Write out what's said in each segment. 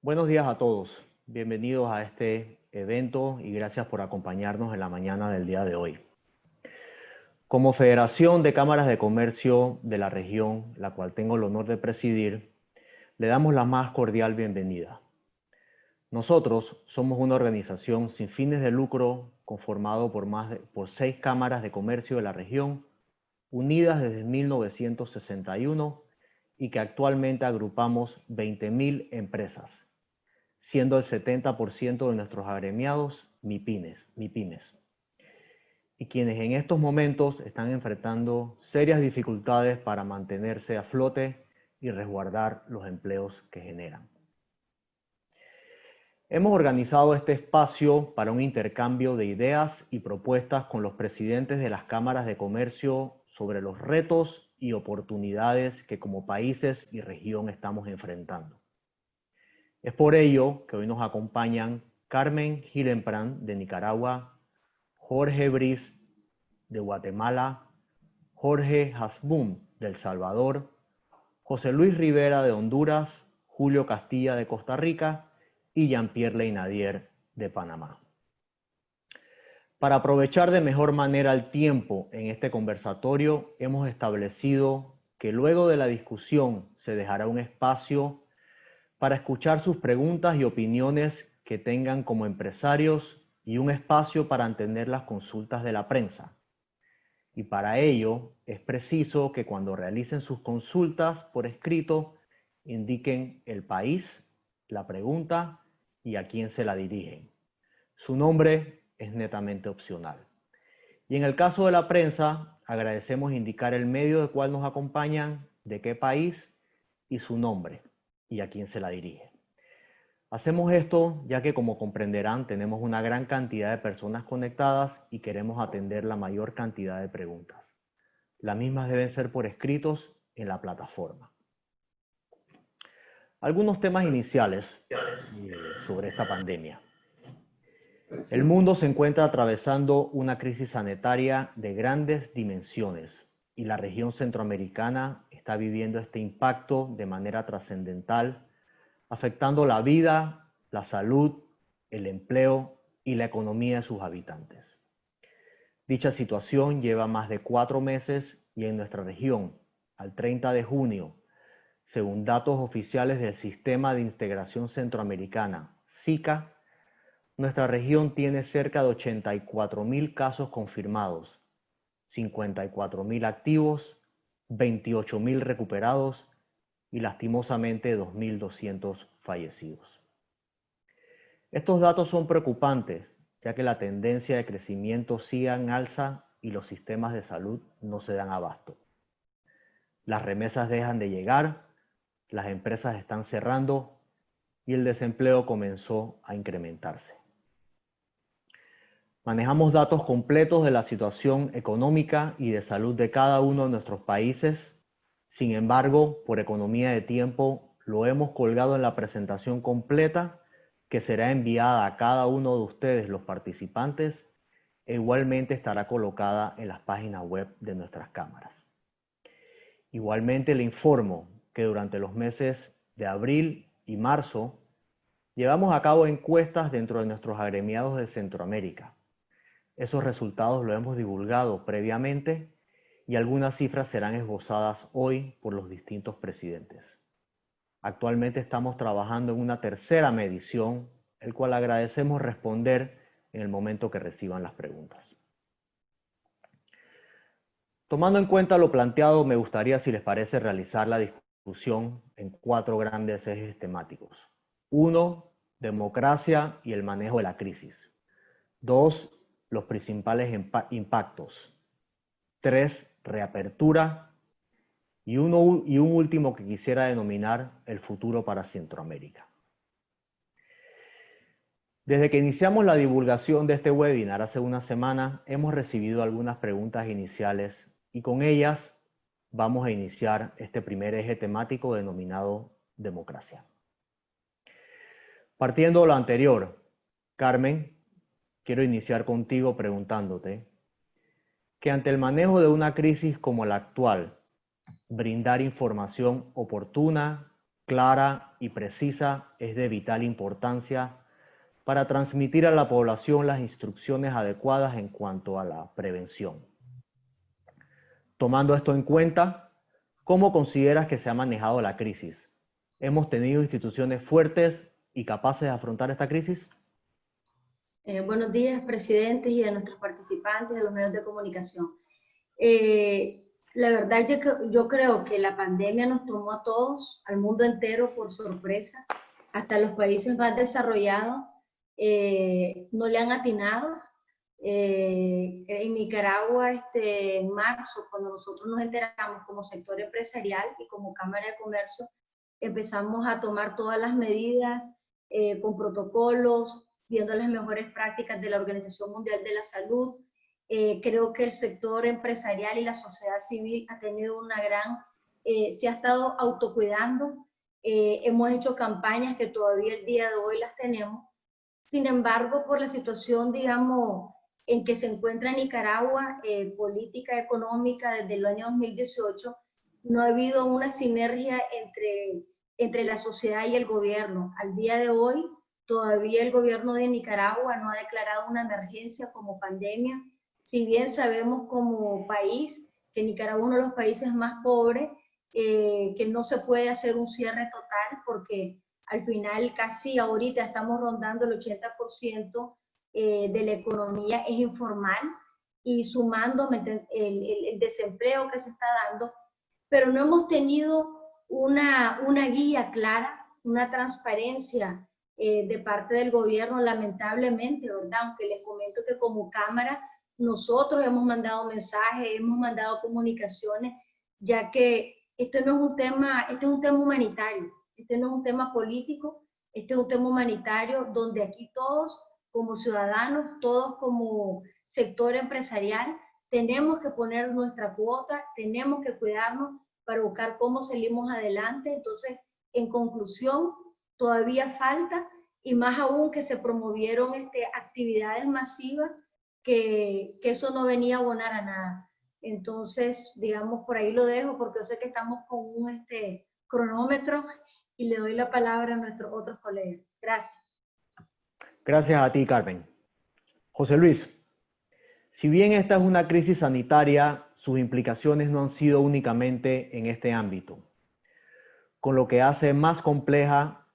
Buenos días a todos. Bienvenidos a este evento y gracias por acompañarnos en la mañana del día de hoy. Como Federación de Cámaras de Comercio de la región, la cual tengo el honor de presidir, le damos la más cordial bienvenida. Nosotros somos una organización sin fines de lucro conformado por 6 cámaras de comercio de la región, unidas desde 1961 y que actualmente agrupamos 20.000 empresas, siendo el 70% de nuestros agremiados MIPYMES, y quienes en estos momentos están enfrentando serias dificultades para mantenerse a flote y resguardar los empleos que generan. Hemos organizado este espacio para un intercambio de ideas y propuestas con los presidentes de las cámaras de comercio sobre los retos y oportunidades que como países y región estamos enfrentando. Es por ello que hoy nos acompañan Carmen Hillenbrand de Nicaragua, Jorge Briz de Guatemala, Jorge Hasbún de El Salvador, José Luis Rivera de Honduras, Julio Castilla de Costa Rica y Jean-Pierre Leinadier de Panamá. Para aprovechar de mejor manera el tiempo en este conversatorio, hemos establecido que luego de la discusión se dejará un espacio para escuchar sus preguntas y opiniones que tengan como empresarios y un espacio para entender las consultas de la prensa. Y para ello es preciso que cuando realicen sus consultas por escrito indiquen el país, la pregunta y a quién se la dirigen. Su nombre es netamente opcional. Y en el caso de la prensa, agradecemos indicar el medio del cual nos acompañan, de qué país y su nombre y a quién se la dirige. Hacemos esto ya que, como comprenderán, tenemos una gran cantidad de personas conectadas y queremos atender la mayor cantidad de preguntas. Las mismas deben ser por escritos en la plataforma. Algunos temas iniciales sobre esta pandemia. El mundo se encuentra atravesando una crisis sanitaria de grandes dimensiones y la región centroamericana está viviendo este impacto de manera trascendental, afectando la vida, la salud, el empleo y la economía de sus habitantes. Dicha situación lleva más de 4 meses y en nuestra región, al 30 de junio, según datos oficiales del Sistema de Integración Centroamericana, SICA, nuestra región tiene cerca de 84.000 casos confirmados, 54.000 activos, 28.000 recuperados y lastimosamente 2.200 fallecidos. Estos datos son preocupantes, ya que la tendencia de crecimiento sigue en alza y los sistemas de salud no se dan abasto. Las remesas dejan de llegar, las empresas están cerrando y el desempleo comenzó a incrementarse. Manejamos datos completos de la situación económica y de salud de cada uno de nuestros países. Sin embargo, por economía de tiempo, lo hemos colgado en la presentación completa que será enviada a cada uno de ustedes, los participantes, e igualmente estará colocada en las páginas web de nuestras cámaras. Igualmente le informo que durante los meses de abril y marzo llevamos a cabo encuestas dentro de nuestros agremiados de Centroamérica. Esos resultados los hemos divulgado previamente y algunas cifras serán esbozadas hoy por los distintos presidentes. Actualmente estamos trabajando en una tercera medición, el cual agradecemos responder en el momento que reciban las preguntas. Tomando en cuenta lo planteado, me gustaría, si les parece, realizar la discusión en 4 grandes ejes temáticos. 1. Democracia y el manejo de la crisis. 2. Los principales impactos. 3. Reapertura. Y un último que quisiera denominar el futuro para Centroamérica. Desde que iniciamos la divulgación de este webinar hace una semana, hemos recibido algunas preguntas iniciales y con ellas vamos a iniciar este primer eje temático denominado democracia. Partiendo de lo anterior, Carmen, quiero iniciar contigo preguntándote que ante el manejo de una crisis como la actual, brindar información oportuna, clara y precisa es de vital importancia para transmitir a la población las instrucciones adecuadas en cuanto a la prevención. Tomando esto en cuenta, ¿cómo consideras que se ha manejado la crisis? ¿Hemos tenido instituciones fuertes y capaces de afrontar esta crisis? Buenos días, presidentes, y a nuestros participantes de los medios de comunicación. La verdad es que yo creo que la pandemia nos tomó a todos, al mundo entero, por sorpresa. Hasta los países más desarrollados no le han atinado. En Nicaragua, en marzo, cuando nosotros nos enteramos como sector empresarial y como Cámara de Comercio, empezamos a tomar todas las medidas con protocolos, viendo las mejores prácticas de la Organización Mundial de la Salud. Creo que el sector empresarial y la sociedad civil ha tenido una gran, se ha estado autocuidando. Hemos hecho campañas que todavía el día de hoy las tenemos. Sin embargo, por la situación, digamos, en que se encuentra Nicaragua, política económica desde el año 2018, no ha habido una sinergia entre la sociedad y el gobierno. Al día de hoy, todavía el gobierno de Nicaragua no ha declarado una emergencia como pandemia. Si bien sabemos como país que Nicaragua es uno de los países más pobres, que no se puede hacer un cierre total porque al final casi ahorita estamos rondando el 80% de la economía es informal y sumando el desempleo que se está dando, pero no hemos tenido una guía clara, una transparencia de parte del gobierno, lamentablemente, ¿verdad? Aunque les comento que como Cámara nosotros hemos mandado mensajes, hemos mandado comunicaciones, ya que este no es un tema, este es un tema humanitario, este no es un tema político, este es un tema humanitario donde aquí todos como ciudadanos, todos como sector empresarial, tenemos que poner nuestra cuota, tenemos que cuidarnos para buscar cómo salimos adelante. Entonces, en conclusión, todavía falta, y más aún que se promovieron actividades masivas, que eso no venía a abonar a nada. Entonces, digamos, por ahí lo dejo, porque yo sé que estamos con un cronómetro, y le doy la palabra a nuestros otros colegas. Gracias. Gracias a ti, Carmen. José Luis, si bien esta es una crisis sanitaria, sus implicaciones no han sido únicamente en este ámbito, con lo que hace más compleja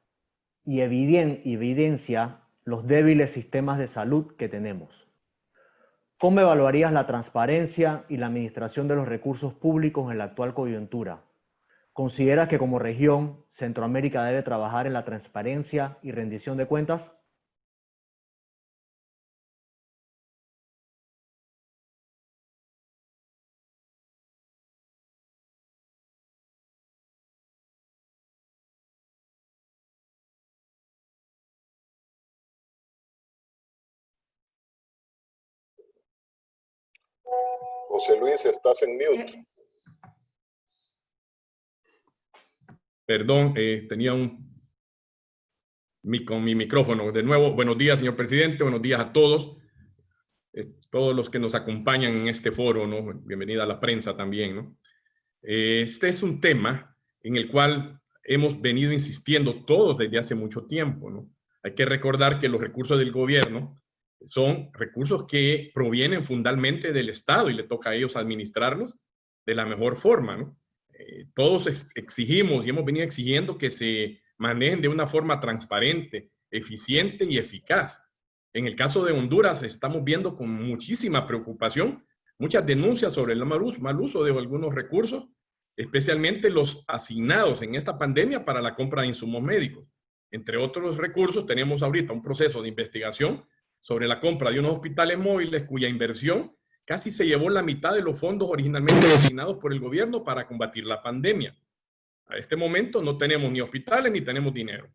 y evidencia los débiles sistemas de salud que tenemos. ¿Cómo evaluarías la transparencia y la administración de los recursos públicos en la actual coyuntura? ¿Consideras que como región Centroamérica debe trabajar en la transparencia y rendición de cuentas? José Luis, estás en mute. Perdón, tenía con mi micrófono. De nuevo, buenos días, señor presidente, buenos días a todos, todos los que nos acompañan en este foro, ¿no? Bienvenida a la prensa también, ¿no? Este es un tema en el cual hemos venido insistiendo todos desde hace mucho tiempo, ¿no? Hay que recordar que los recursos del gobierno son recursos que provienen fundamentalmente del Estado y le toca a ellos administrarlos de la mejor forma, ¿no? Todos exigimos y hemos venido exigiendo que se manejen de una forma transparente, eficiente y eficaz. En el caso de Honduras estamos viendo con muchísima preocupación muchas denuncias sobre el mal uso de algunos recursos, especialmente los asignados en esta pandemia para la compra de insumos médicos. Entre otros recursos, tenemos ahorita un proceso de investigación sobre la compra de unos hospitales móviles cuya inversión casi se llevó la mitad de los fondos originalmente asignados por el gobierno para combatir la pandemia. A este momento no tenemos ni hospitales ni tenemos dinero.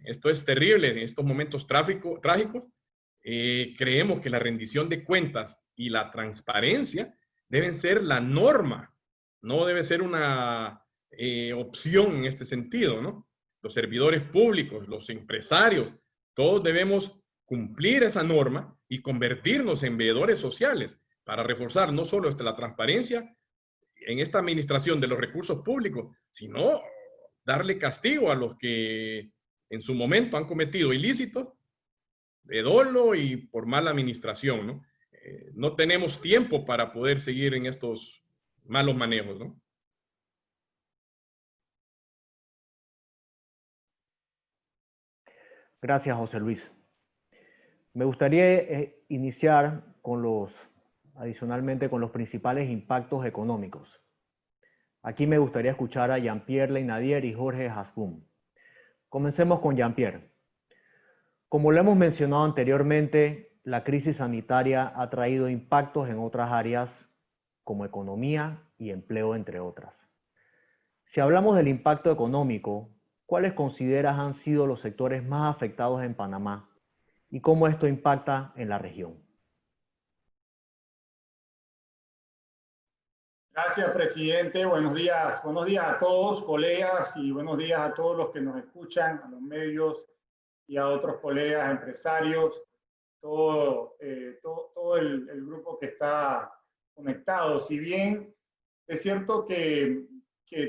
Esto es terrible en estos momentos trágicos. Creemos que la rendición de cuentas y la transparencia deben ser la norma, no debe ser una opción en este sentido, ¿no? Los servidores públicos, los empresarios, todos debemos cumplir esa norma y convertirnos en veedores sociales para reforzar no solo la transparencia en esta administración de los recursos públicos, sino darle castigo a los que en su momento han cometido ilícitos de dolo y por mala administración, ¿no? No tenemos tiempo para poder seguir en estos malos manejos, ¿no? Gracias, José Luis. Me gustaría iniciar adicionalmente con los principales impactos económicos. Aquí me gustaría escuchar a Jean-Pierre Leinadier y Jorge Hasbún. Comencemos con Jean-Pierre. Como lo hemos mencionado anteriormente, la crisis sanitaria ha traído impactos en otras áreas como economía y empleo, entre otras. Si hablamos del impacto económico, ¿cuáles consideras han sido los sectores más afectados en Panamá y cómo esto impacta en la región? Gracias, presidente. Buenos días a todos, colegas, y buenos días a todos los que nos escuchan, a los medios y a otros colegas, empresarios, todo el grupo que está conectado. Si bien es cierto que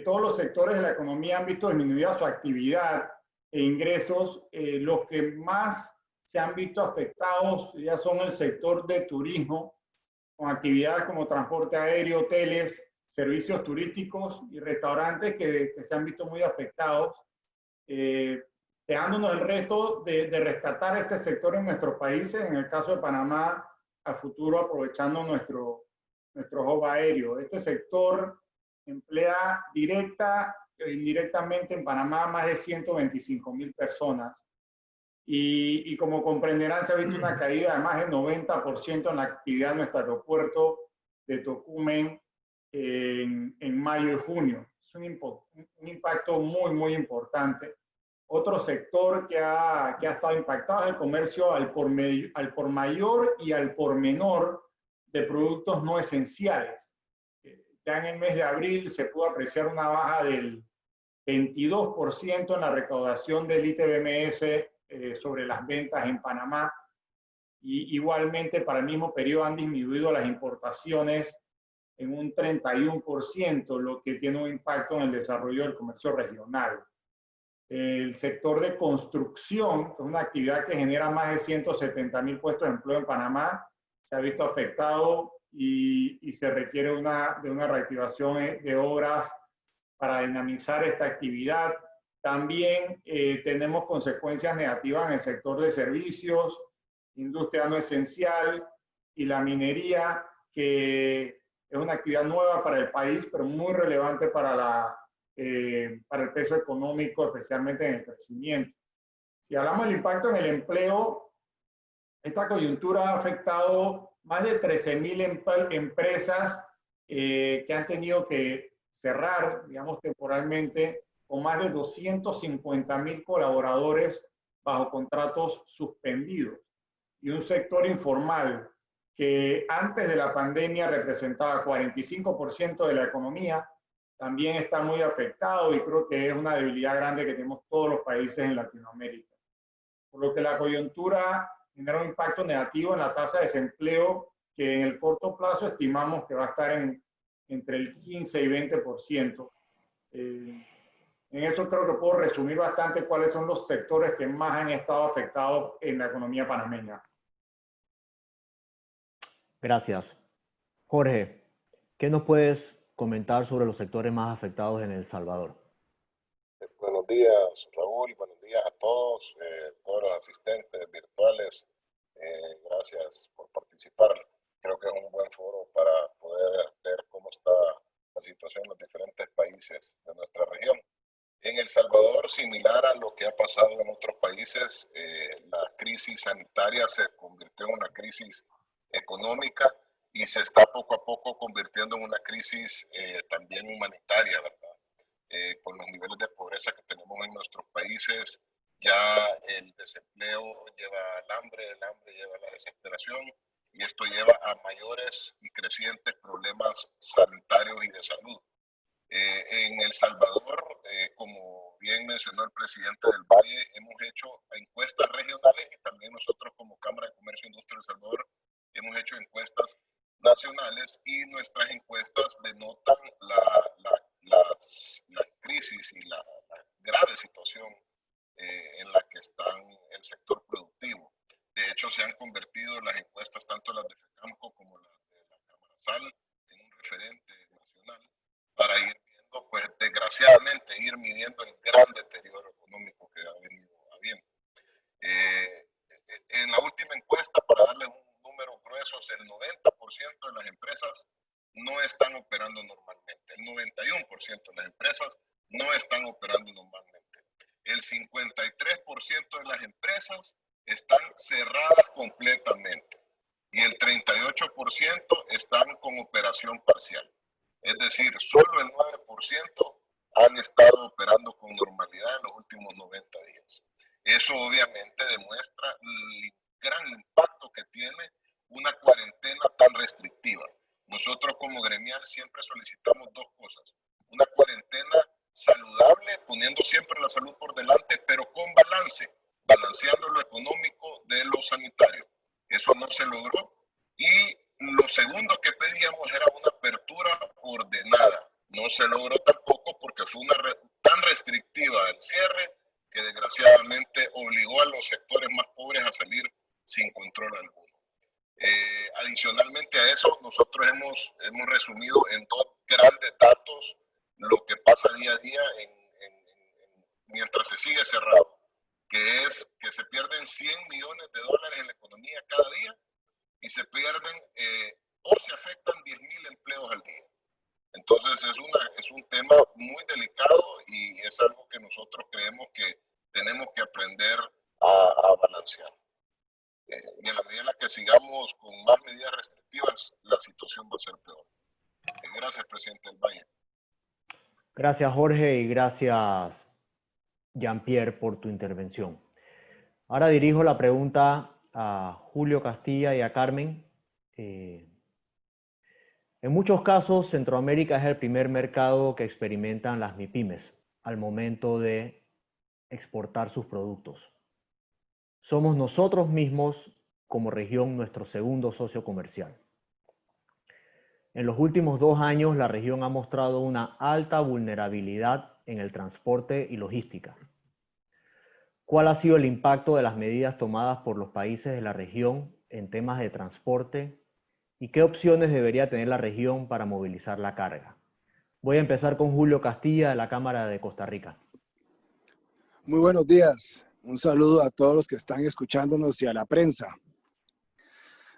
todos los sectores de la economía han visto disminuida su actividad e ingresos, los que más se han visto afectados ya son el sector de turismo, con actividades como transporte aéreo, hoteles, servicios turísticos y restaurantes que se han visto muy afectados, dejándonos el reto de rescatar este sector en nuestros países, en el caso de Panamá, a futuro aprovechando nuestro hub aéreo. Este sector emplea directa e indirectamente en Panamá más de 125,000 personas. Y como comprenderán, se ha visto una caída de más del 90% en la actividad de nuestro aeropuerto de Tocumen en mayo y junio. Es un impacto muy, muy importante. Otro sector que ha estado impactado es el comercio al por mayor y al por menor de productos no esenciales. Ya en el mes de abril se pudo apreciar una baja del 22% en la recaudación del ITBMS sobre las ventas en Panamá, y igualmente para el mismo periodo han disminuido las importaciones en un 31%, lo que tiene un impacto en el desarrollo del comercio regional. El sector de construcción, que es una actividad que genera más de 170,000 puestos de empleo en Panamá, se ha visto afectado y se requiere de una reactivación de obras para dinamizar esta actividad. También tenemos consecuencias negativas en el sector de servicios, industria no esencial y la minería, que es una actividad nueva para el país, pero muy relevante para el peso económico, especialmente en el crecimiento. Si hablamos del impacto en el empleo, esta coyuntura ha afectado más de 13,000 empresas que han tenido que cerrar, digamos, temporalmente, con más de 250,000 colaboradores bajo contratos suspendidos. Y un sector informal que antes de la pandemia representaba 45% de la economía, también está muy afectado, y creo que es una debilidad grande que tenemos todos los países en Latinoamérica. Por lo que la coyuntura genera un impacto negativo en la tasa de desempleo, que en el corto plazo estimamos que va a estar entre el 15 y 20%. En eso creo que puedo resumir bastante cuáles son los sectores que más han estado afectados en la economía panameña. Gracias. Jorge, ¿qué nos puedes comentar sobre los sectores más afectados en El Salvador? Buenos días, Raúl. Buenos días a todos, todos los asistentes virtuales. Gracias por participar. Creo que es un buen foro para poder ver cómo está la situación en los diferentes países de nuestra región. En El Salvador, similar a lo que ha pasado en otros países, la crisis sanitaria se convirtió en una crisis económica y se está poco a poco convirtiendo en una crisis también humanitaria, ¿verdad? Con los niveles de pobreza que tenemos en nuestros países, ya el desempleo lleva al hambre, el hambre lleva a la desesperación, y esto lleva a mayores y crecientes problemas sanitarios y de salud. En El Salvador, como bien mencionó el presidente del Valle, hemos hecho encuestas regionales, y también nosotros como Cámara de Comercio e Industria de El Salvador hemos hecho encuestas nacionales, y nuestras encuestas denotan la crisis y la grave situación en la que está el sector productivo. De hecho, se han convertido las encuestas, tanto las de FECAMCO como las de la Cámara SAL, en un referente nacional para ir viendo, pues desgraciadamente, ir midiendo el gran deterioro económico que ha venido habiendo. En la última encuesta, para darles un número grueso, el 90% de las empresas no están operando normalmente. El 91% de las empresas no están operando normalmente. El 53% de las empresas están cerradas completamente y el 38% están con operación parcial. Es decir, solo el 9% han estado operando con normalidad en los últimos 90 días. Eso obviamente demuestra el gran impacto que tiene una cuarentena tan restrictiva. Nosotros como gremial siempre solicitamos dos cosas. Una cuarentena saludable, poniendo siempre la salud por delante, pero con balance, balanceando lo económico de lo sanitario. Eso no se logró. Y lo segundo que pedíamos era una apertura ordenada. No se logró tampoco porque fue tan restrictiva el cierre que desgraciadamente obligó a los sectores más pobres a salir sin control alguno. Adicionalmente a eso, nosotros hemos resumido en dos grandes datos lo que pasa día a día mientras se sigue cerrado, que es que se pierden 100 millones de dólares en la economía cada día y se pierden o se afectan 10.000 empleos al día. Entonces es un tema muy delicado y es algo que nosotros creemos que tenemos que aprender a balancear. Y en la medida en la que sigamos con más medidas restrictivas, la situación va a ser peor. Gracias, presidente del Valle. Gracias, Jorge, y gracias, Jean-Pierre, por tu intervención. Ahora dirijo la pregunta a Julio Castilla y a Carmen. En muchos casos, Centroamérica es el primer mercado que experimentan las MIPYMES al momento de exportar sus productos. Somos nosotros mismos, como región, nuestro segundo socio comercial. En los últimos 2 años, la región ha mostrado una alta vulnerabilidad en el transporte y logística. ¿Cuál ha sido el impacto de las medidas tomadas por los países de la región en temas de transporte y qué opciones debería tener la región para movilizar la carga? Voy a empezar con Julio Castilla, de la Cámara de Costa Rica. Muy buenos días. Un saludo a todos los que están escuchándonos y a la prensa.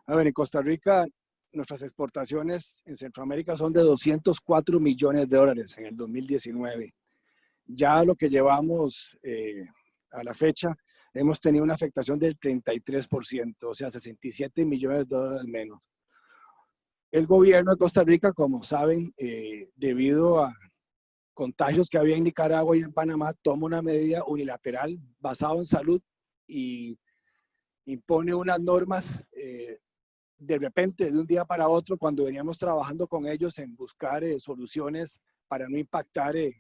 A ver, en Costa Rica, nuestras exportaciones en Centroamérica son de 204 millones de dólares en el 2019. Ya lo que llevamos a la fecha, hemos tenido una afectación del 33%, o sea, 67 millones de dólares menos. El gobierno de Costa Rica, como saben, debido a contagios que había en Nicaragua y en Panamá, toma una medida unilateral basada en salud y impone unas normas de repente, de un día para otro, cuando veníamos trabajando con ellos en buscar soluciones para no impactar el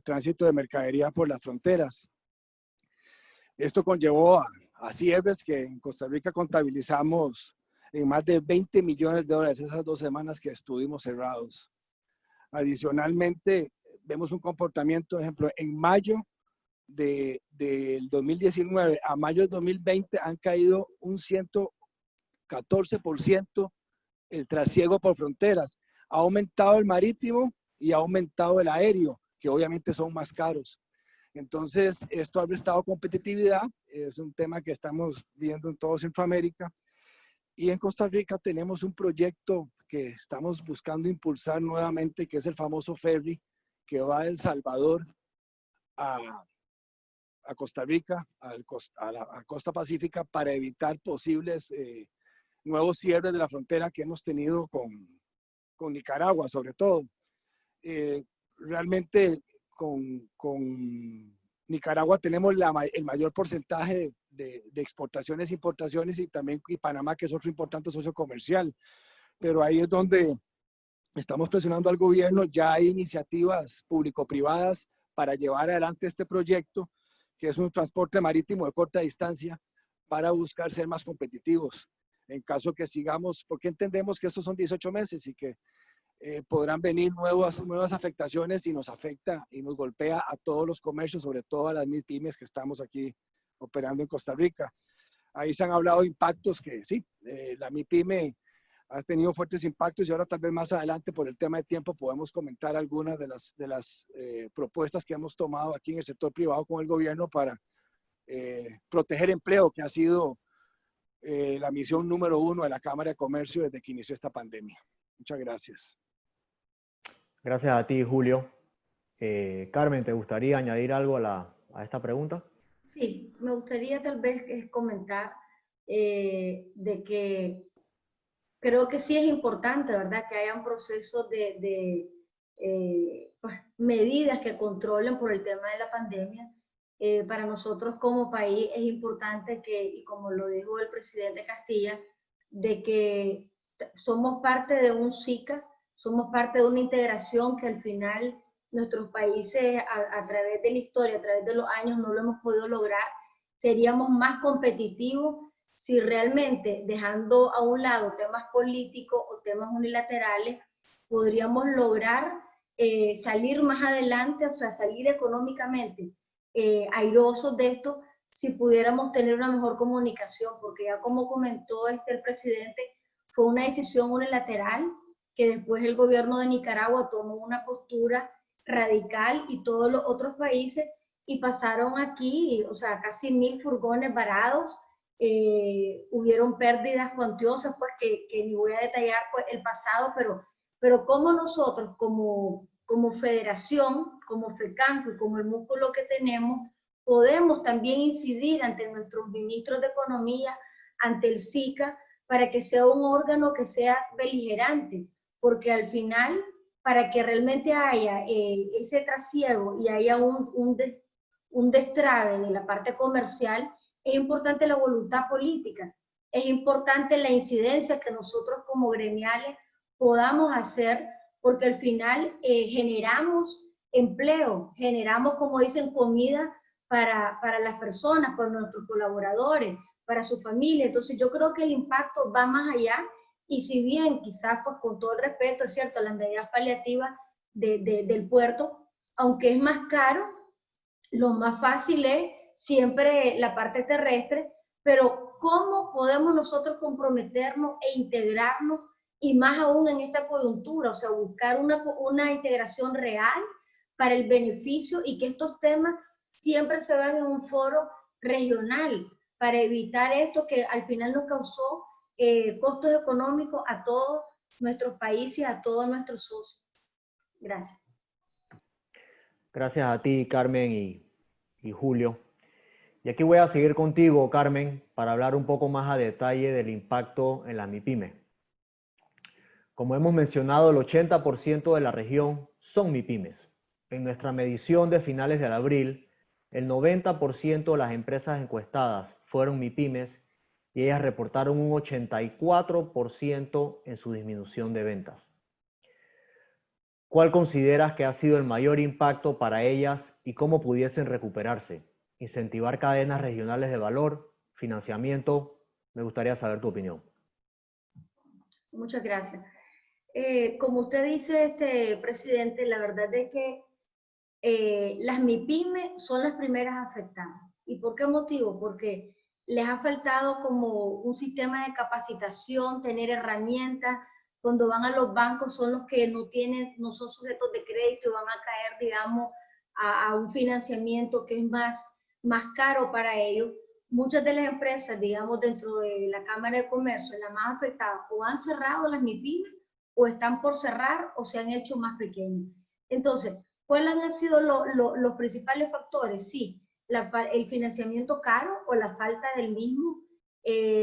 tránsito de mercadería por las fronteras. Esto conllevó a cierres que en Costa Rica contabilizamos en más de 20 millones de dólares esas 2 semanas que estuvimos cerrados. Adicionalmente, vemos un comportamiento, por ejemplo, en mayo del 2019 a mayo del 2020 han caído un 114% el trasiego por fronteras. Ha aumentado el marítimo y ha aumentado el aéreo, que obviamente son más caros. Entonces, esto ha restado competitividad. Es un tema que estamos viendo en todo Centroamérica. Y en Costa Rica tenemos un proyecto que estamos buscando impulsar nuevamente, que es el famoso ferry que va de El Salvador a Costa Rica, a la costa pacífica, para evitar posibles nuevos cierres de la frontera que hemos tenido con Nicaragua, sobre todo. Realmente con Nicaragua tenemos el mayor porcentaje de exportaciones e importaciones, y también Panamá, que es otro importante socio comercial. Pero ahí es donde estamos presionando al gobierno. Ya hay iniciativas público-privadas para llevar adelante este proyecto, que es un transporte marítimo de corta distancia, para buscar ser más competitivos. En caso que sigamos, porque entendemos que estos son 18 meses y que podrán venir nuevas afectaciones y nos afecta y nos golpea a todos los comercios, sobre todo a las MIPYMES que estamos aquí operando en Costa Rica. Ahí se han hablado de impactos que sí, la MIPYME ha tenido fuertes impactos y ahora tal vez más adelante por el tema de tiempo podemos comentar algunas de las propuestas que hemos tomado aquí en el sector privado con el gobierno para proteger empleo, que ha sido la misión número 1 de la Cámara de Comercio desde que inició esta pandemia. Muchas gracias. Gracias a ti, Julio. Carmen, ¿te gustaría añadir algo a esta pregunta? Sí, me gustaría tal vez comentar de que creo que sí es importante, ¿verdad?, que haya un proceso de pues, medidas que controlen por el tema de la pandemia. Para nosotros como país es importante que, y como lo dijo el presidente Castilla, de que somos parte de un SICA, somos parte de una integración que al final nuestros países a través de la historia, a través de los años no lo hemos podido lograr. Seríamos más competitivos si realmente, dejando a un lado temas políticos o temas unilaterales, podríamos lograr salir más adelante, o sea, salir económicamente airosos de esto, si pudiéramos tener una mejor comunicación, porque ya como comentó el presidente, fue una decisión unilateral que después el gobierno de Nicaragua tomó una postura radical y todos los otros países, y pasaron aquí, o sea, casi 1000 furgones varados, hubieron pérdidas cuantiosas, pues que ni voy a detallar pues, el pasado, pero como nosotros como federación, como FECANCO y como el músculo que tenemos, podemos también incidir ante nuestros ministros de Economía, ante el SICA, para que sea un órgano que sea beligerante, porque al final, para que realmente haya ese trasiego y haya un destrabe de la parte comercial, es importante la voluntad política, es importante la incidencia que nosotros como gremiales podamos hacer, porque al final generamos empleo, generamos, como dicen, comida para las personas, para nuestros colaboradores, para su familia. Entonces yo creo que el impacto va más allá, y si bien quizás pues con todo el respeto, es cierto, las medidas paliativas del puerto, aunque es más caro, lo más fácil es siempre la parte terrestre, pero ¿cómo podemos nosotros comprometernos e integrarnos, y más aún en esta coyuntura? O sea, buscar una integración real para el beneficio, y que estos temas siempre se vean en un foro regional, para evitar esto que al final nos causó costos económicos a todos nuestros países, a todos nuestros socios. Gracias. Gracias a ti, Carmen y Julio. Y aquí voy a seguir contigo, Carmen, para hablar un poco más a detalle del impacto en la MIPYME. Como hemos mencionado, el 80% de la región son MIPYMES. En nuestra medición de finales de abril, el 90% de las empresas encuestadas fueron MIPYMES, y ellas reportaron un 84% en su disminución de ventas. ¿Cuál consideras que ha sido el mayor impacto para ellas y cómo pudiesen recuperarse? ¿Incentivar cadenas regionales de valor? ¿Financiamiento? Me gustaría saber tu opinión. Muchas gracias. Como usted dice, presidente, la verdad es que las MIPYME son las primeras afectadas. ¿Y por qué motivo? Porque les ha faltado como un sistema de capacitación, tener herramientas. Cuando van a los bancos son los que no son sujetos de crédito y van a caer, digamos, a un financiamiento que es más caro para ellos. Muchas de las empresas, digamos, dentro de la Cámara de Comercio, las más afectadas, o han cerrado las MIPYME, o están por cerrar, o se han hecho más pequeñas. Entonces, ¿cuáles han sido los principales factores? Sí, el financiamiento caro o la falta del mismo.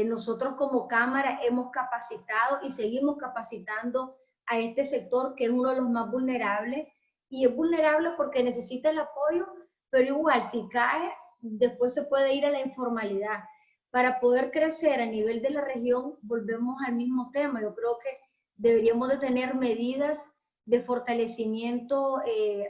Nosotros como Cámara hemos capacitado y seguimos capacitando a este sector, que es uno de los más vulnerables, y es vulnerable porque necesita el apoyo, pero igual si cae, después se puede ir a la informalidad. Para poder crecer a nivel de la región, volvemos al mismo tema. Yo creo que deberíamos de tener medidas de fortalecimiento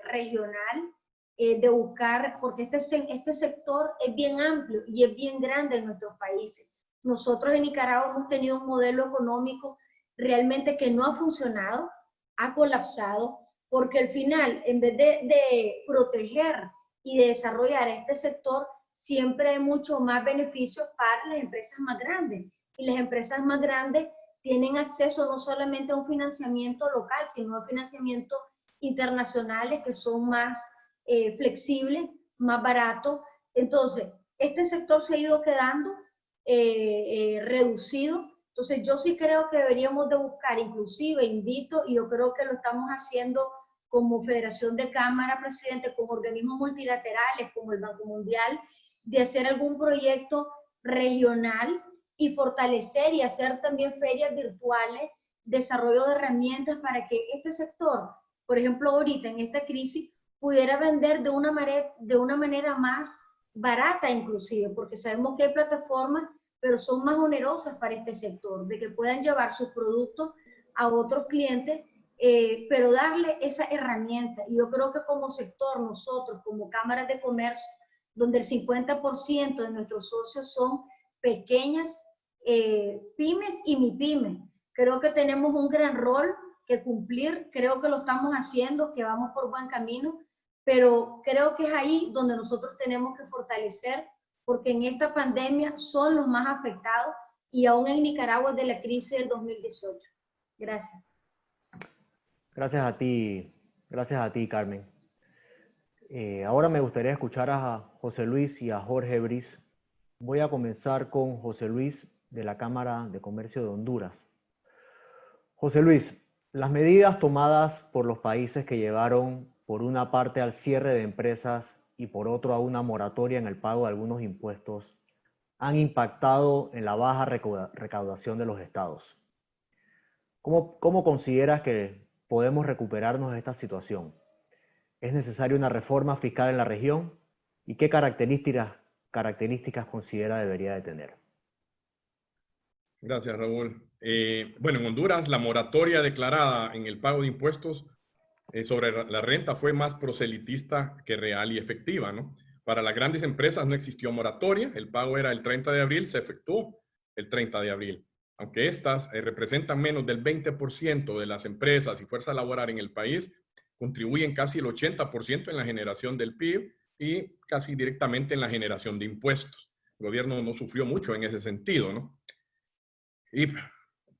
regional, de buscar, porque este sector es bien amplio y es bien grande en nuestros países. Nosotros en Nicaragua hemos tenido un modelo económico realmente que no ha funcionado, ha colapsado, porque al final, en vez de proteger y de desarrollar este sector, siempre hay mucho más beneficios para las empresas más grandes. Y las empresas más grandes tienen acceso no solamente a un financiamiento local, sino a financiamientos internacionales que son más flexibles, más baratos. Entonces, este sector se ha ido quedando reducido. Entonces, yo sí creo que deberíamos de buscar, inclusive invito, y yo creo que lo estamos haciendo como Federación de Cámara, presidente, como organismos multilaterales, como el Banco Mundial, de hacer algún proyecto regional y fortalecer y hacer también ferias virtuales, desarrollo de herramientas para que este sector, por ejemplo, ahorita en esta crisis, pudiera vender de una manera más barata inclusive, porque sabemos que hay plataformas, pero son más onerosas para este sector, de que puedan llevar sus productos a otros clientes, pero darle esa herramienta. Y yo creo que como sector, nosotros como cámaras de comercio, donde el 50% de nuestros socios son pequeñas pymes y mipymes, creo que tenemos un gran rol que cumplir, creo que lo estamos haciendo, que vamos por buen camino, pero creo que es ahí donde nosotros tenemos que fortalecer, porque en esta pandemia son los más afectados y aún en Nicaragua de la crisis del 2018. Gracias. Gracias a ti, Carmen. Ahora me gustaría escuchar a José Luis y a Jorge Briz. Voy a comenzar con José Luis de la Cámara de Comercio de Honduras. José Luis, las medidas tomadas por los países que llevaron por una parte al cierre de empresas y por otro a una moratoria en el pago de algunos impuestos han impactado en la baja recaudación de los estados. ¿Cómo consideras que podemos recuperarnos de esta situación? ¿Es necesaria una reforma fiscal en la región? ¿Y qué características considera debería de tener? Gracias, Raúl. Bueno, en Honduras la moratoria declarada en el pago de impuestos sobre la renta fue más proselitista que real y efectiva, ¿no? Para las grandes empresas no existió moratoria, el pago era el 30 de abril, se efectuó el 30 de abril. Aunque estas representan menos del 20% de las empresas y fuerza laboral en el país, contribuyen casi el 80% en la generación del PIB y casi directamente en la generación de impuestos. El gobierno no sufrió mucho en ese sentido, ¿no? Y el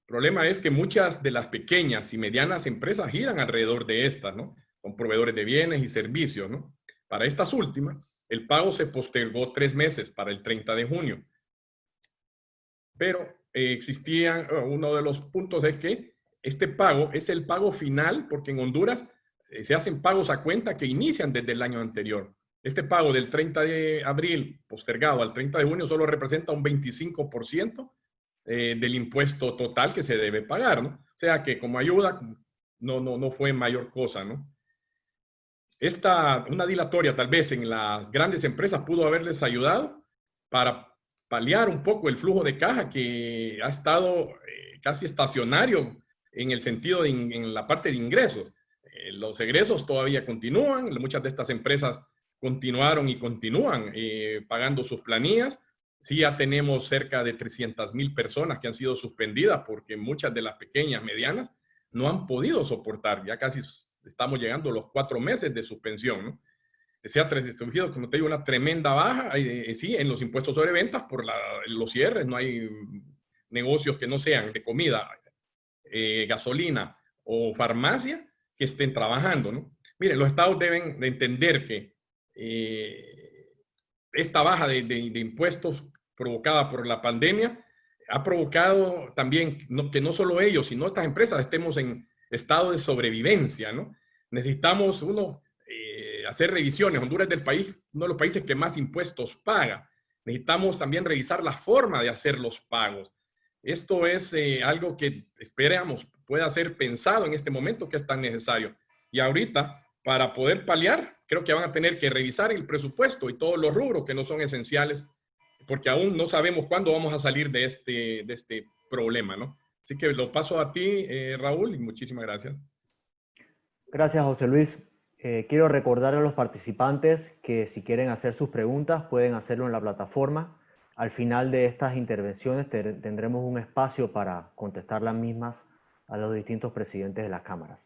problema es que muchas de las pequeñas y medianas empresas giran alrededor de estas, ¿no? Con proveedores de bienes y servicios, ¿no? Para estas últimas, el pago se postergó 3 meses para el 30 de junio. Pero uno de los puntos es que este pago es el pago final, porque en Honduras se hacen pagos a cuenta que inician desde el año anterior. Este pago del 30 de abril postergado al 30 de junio solo representa un 25% del impuesto total que se debe pagar, ¿no? O sea que como ayuda no fue mayor cosa, ¿no? Una dilatoria tal vez en las grandes empresas pudo haberles ayudado para paliar un poco el flujo de caja que ha estado casi estacionario en el sentido en la parte de ingresos. Los egresos todavía continúan, muchas de estas empresas continuaron y continúan pagando sus planillas. Sí, ya tenemos cerca de 300,000 personas que han sido suspendidas porque muchas de las pequeñas, medianas, no han podido soportar. Ya casi estamos llegando a los 4 meses de suspensión, ¿no? Se ha surgido, como te digo, una tremenda baja, sí, en los impuestos sobre ventas por los cierres. No hay negocios que no sean de comida, gasolina o farmacia que estén trabajando, ¿no? Miren, los estados deben de entender que esta baja de impuestos provocada por la pandemia ha provocado también que no solo ellos, sino estas empresas estemos en estado de sobrevivencia, ¿no? Necesitamos hacer revisiones. Honduras es uno de los países que más impuestos paga. Necesitamos también revisar la forma de hacer los pagos. Esto es algo que esperamos pueda ser pensado en este momento, que es tan necesario. Y ahorita, para poder paliar, creo que van a tener que revisar el presupuesto y todos los rubros que no son esenciales, porque aún no sabemos cuándo vamos a salir de este problema, ¿no? Así que lo paso a ti, Raúl, y muchísimas gracias. Gracias, José Luis. Quiero recordar a los participantes que si quieren hacer sus preguntas pueden hacerlo en la plataforma. Al final de estas intervenciones tendremos un espacio para contestar las mismas a los distintos presidentes de las cámaras.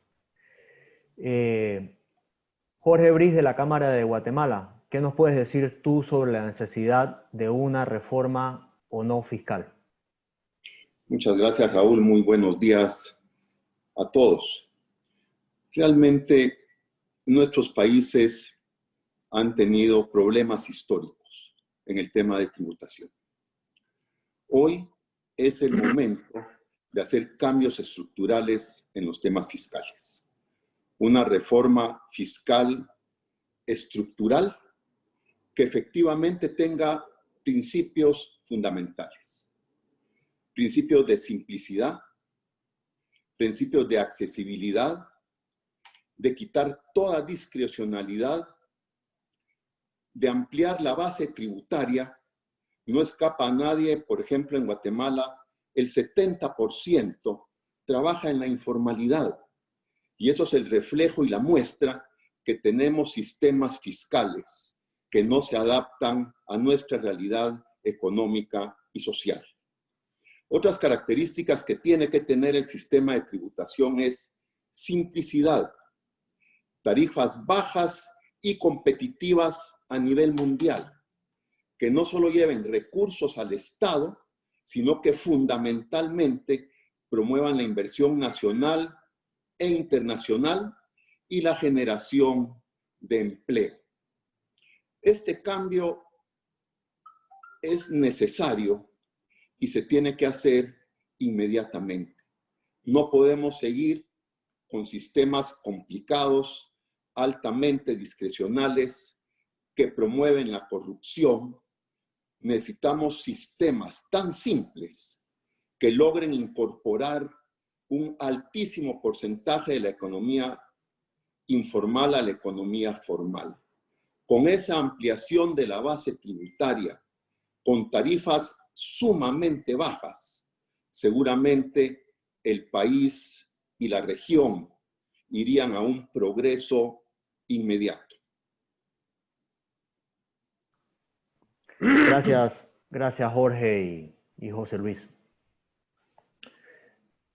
Jorge Briz, de la Cámara de Guatemala, ¿qué nos puedes decir tú sobre la necesidad de una reforma o no fiscal? Muchas gracias, Raúl. Muy buenos días a todos. Realmente nuestros países han tenido problemas históricos en el tema de tributación. Hoy es el momento de hacer cambios estructurales en los temas fiscales. Una reforma fiscal estructural que efectivamente tenga principios fundamentales. Principios de simplicidad, principios de accesibilidad, de quitar toda discrecionalidad, de ampliar la base tributaria. No escapa a nadie, por ejemplo, en Guatemala, el 70% trabaja en la informalidad. Y eso es el reflejo y la muestra que tenemos sistemas fiscales que no se adaptan a nuestra realidad económica y social. Otras características que tiene que tener el sistema de tributación es simplicidad, tarifas bajas y competitivas a nivel mundial, que no solo lleven recursos al Estado, sino que fundamentalmente promuevan la inversión nacional e internacional y la generación de empleo. Este cambio es necesario y se tiene que hacer inmediatamente. No podemos seguir con sistemas complicados, altamente discrecionales, que promueven la corrupción. Necesitamos sistemas tan simples que logren incorporar un altísimo porcentaje de la economía informal a la economía formal. Con esa ampliación de la base tributaria, con tarifas sumamente bajas, seguramente el país y la región irían a un progreso inmediato. Gracias Jorge y José Luis.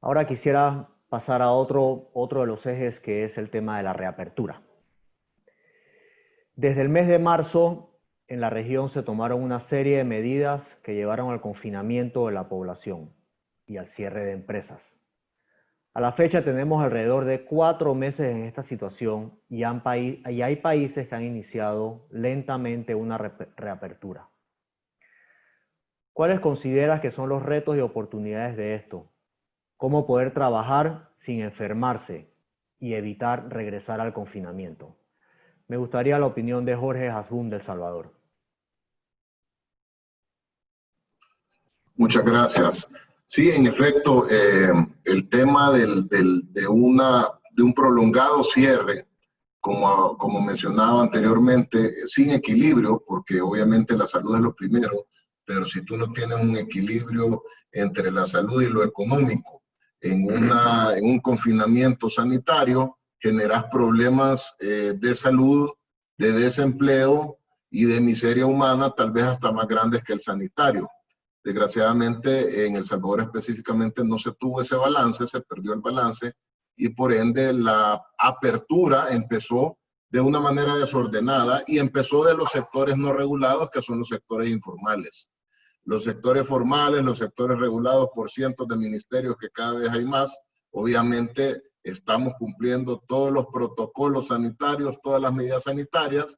Ahora quisiera pasar a otro de los ejes, que es el tema de la reapertura. Desde el mes de marzo, en la región se tomaron una serie de medidas que llevaron al confinamiento de la población y al cierre de empresas. A la fecha tenemos alrededor de 4 meses en esta situación y hay países que han iniciado lentamente una reapertura. ¿Cuáles consideras que son los retos y oportunidades de esto? ¿Cómo poder trabajar sin enfermarse y evitar regresar al confinamiento? Me gustaría la opinión de Jorge Hasbún, de El Salvador. Muchas gracias. Sí, en efecto, el tema de un prolongado cierre, como mencionaba anteriormente, sin equilibrio, porque obviamente la salud es lo primero, pero si tú no tienes un equilibrio entre la salud y lo económico, en un confinamiento sanitario, generas problemas de salud, de desempleo y de miseria humana, tal vez hasta más grandes que el sanitario. Desgraciadamente, en El Salvador específicamente no se tuvo ese balance, se perdió el balance y por ende la apertura empezó de una manera desordenada y empezó de los sectores no regulados, que son los sectores informales. Los sectores formales, los sectores regulados por cientos de ministerios que cada vez hay más, obviamente estamos cumpliendo todos los protocolos sanitarios, todas las medidas sanitarias,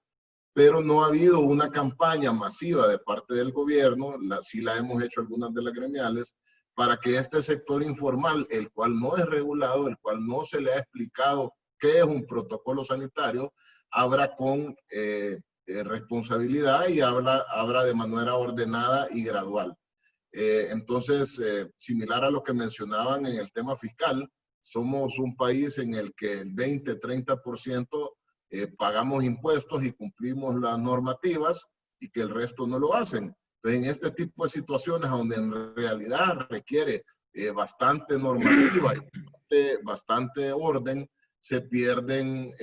pero no ha habido una campaña masiva de parte del gobierno, sí la hemos hecho algunas de las gremiales, para que este sector informal, el cual no es regulado, el cual no se le ha explicado qué es un protocolo sanitario, abra con responsabilidad y abra de manera ordenada y gradual. Entonces, similar a lo que mencionaban en el tema fiscal, somos un país en el que el 20-30% pagamos impuestos y cumplimos las normativas y que el resto no lo hacen. Entonces, en este tipo de situaciones donde en realidad requiere bastante normativa y bastante orden, se pierden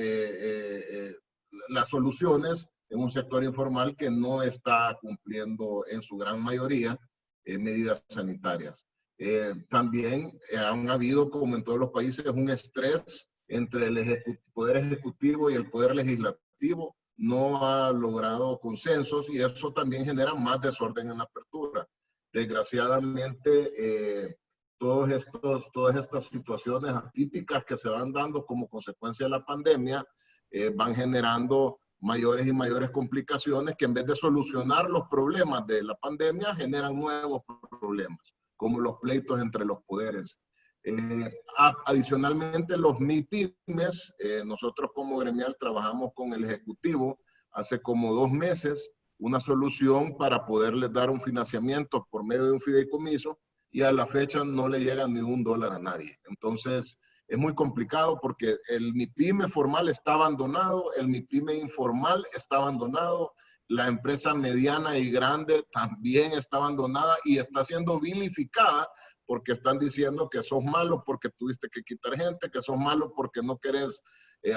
las soluciones en un sector informal que no está cumpliendo en su gran mayoría medidas sanitarias. También han habido, como en todos los países, un estrés entre el Poder Ejecutivo y el Poder Legislativo no ha logrado consensos y eso también genera más desorden en la apertura. Desgraciadamente, todas estas situaciones atípicas que se van dando como consecuencia de la pandemia van generando mayores y mayores complicaciones que en vez de solucionar los problemas de la pandemia generan nuevos problemas, como los pleitos entre los poderes. Adicionalmente, los MIPYMES, nosotros como gremial trabajamos con el Ejecutivo hace como 2 meses, una solución para poderles dar un financiamiento por medio de un fideicomiso y a la fecha no le llega ni $1 a nadie. Entonces, es muy complicado porque el MIPYME formal está abandonado, el MIPYME informal está abandonado, la empresa mediana y grande también está abandonada y está siendo vilificada porque están diciendo que sos malo porque tuviste que quitar gente, que sos malo porque no querés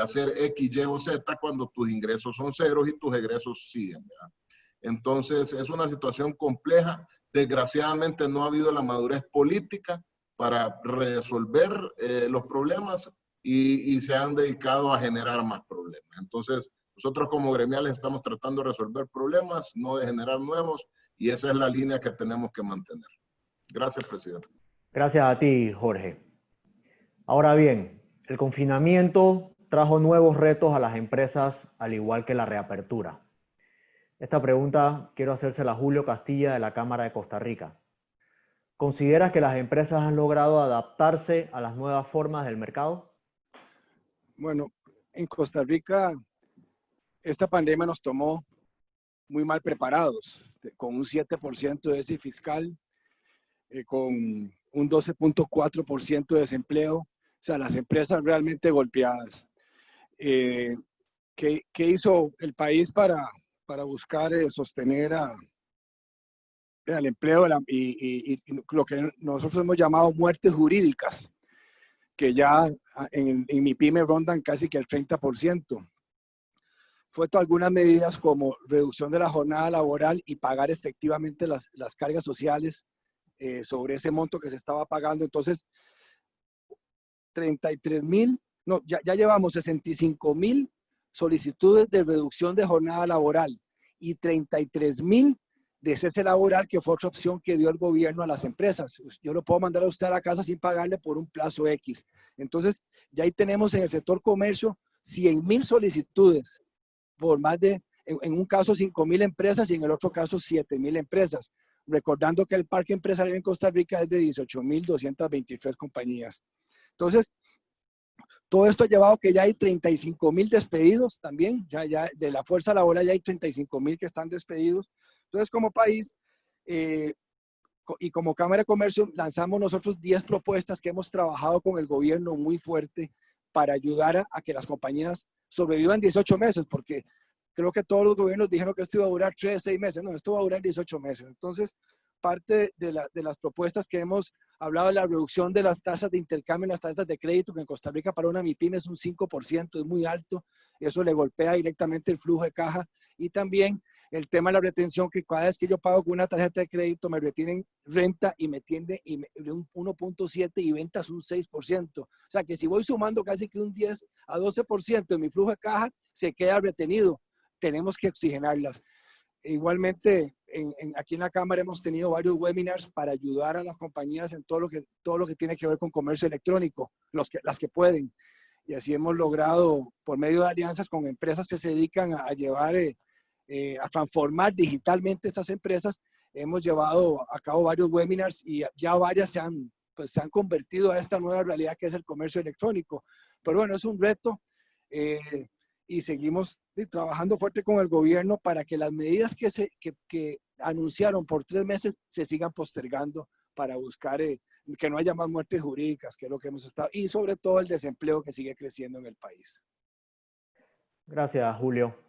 hacer X, Y o Z cuando tus ingresos son ceros y tus egresos siguen, ¿verdad? Entonces, es una situación compleja. Desgraciadamente no ha habido la madurez política para resolver los problemas y se han dedicado a generar más problemas. Entonces, nosotros como gremiales estamos tratando de resolver problemas, no de generar nuevos, y esa es la línea que tenemos que mantener. Gracias, presidente. Gracias a ti, Jorge. Ahora bien, el confinamiento trajo nuevos retos a las empresas, al igual que la reapertura. Esta pregunta quiero hacérsela a Julio Castilla de la Cámara de Costa Rica. ¿Consideras que las empresas han logrado adaptarse a las nuevas formas del mercado? Bueno, en Costa Rica esta pandemia nos tomó muy mal preparados, con un 7% de déficit fiscal, con un 12.4% de desempleo, o sea, las empresas realmente golpeadas. ¿Qué hizo el país para buscar sostener al empleo y lo que nosotros hemos llamado muertes jurídicas, que ya en MIPYME rondan casi que el 30%? Fue algunas medidas como reducción de la jornada laboral y pagar efectivamente las cargas sociales sobre ese monto que se estaba pagando. Entonces, 33,000, no, ya llevamos 65,000 solicitudes de reducción de jornada laboral y 33,000 de cese laboral, que fue otra opción que dio el gobierno a las empresas. Yo lo puedo mandar a usted a la casa sin pagarle por un plazo X. Entonces, ya ahí tenemos en el sector comercio 100,000 solicitudes por más de, en un caso 5,000 empresas y en el otro caso 7,000 empresas. Recordando que el parque empresarial en Costa Rica es de 18,223 compañías. Entonces, todo esto ha llevado que ya hay 35,000 despedidos también, ya de la fuerza laboral ya hay 35,000 que están despedidos. Entonces, como país y como Cámara de Comercio, lanzamos nosotros 10 propuestas que hemos trabajado con el gobierno muy fuerte para ayudar a que las compañías sobrevivan 18 meses, porque creo que todos los gobiernos dijeron que esto iba a durar 3, 6 meses. No, esto va a durar 18 meses. Entonces, parte de las propuestas que hemos hablado de la reducción de las tasas de intercambio en las tarjetas de crédito, que en Costa Rica para una MIPYME es un 5%, es muy alto. Eso le golpea directamente el flujo de caja. Y también el tema de la retención, que cada vez que yo pago con una tarjeta de crédito me retienen renta y me tiende un 1.7 y ventas un 6%. O sea que si voy sumando casi que un 10 a 12% de mi flujo de caja, se queda retenido. Tenemos que oxigenarlas. Igualmente, aquí en la Cámara hemos tenido varios webinars para ayudar a las compañías en todo lo que tiene que ver con comercio electrónico, las que pueden. Y así hemos logrado, por medio de alianzas con empresas que se dedican a llevar, a transformar digitalmente estas empresas, hemos llevado a cabo varios webinars y ya varias se han convertido a esta nueva realidad que es el comercio electrónico. Pero bueno, es un reto. Y seguimos trabajando fuerte con el gobierno para que las medidas que anunciaron por 3 meses se sigan postergando para buscar que no haya más muertes jurídicas, que es lo que hemos estado, y sobre todo el desempleo que sigue creciendo en el país. Gracias, Julio.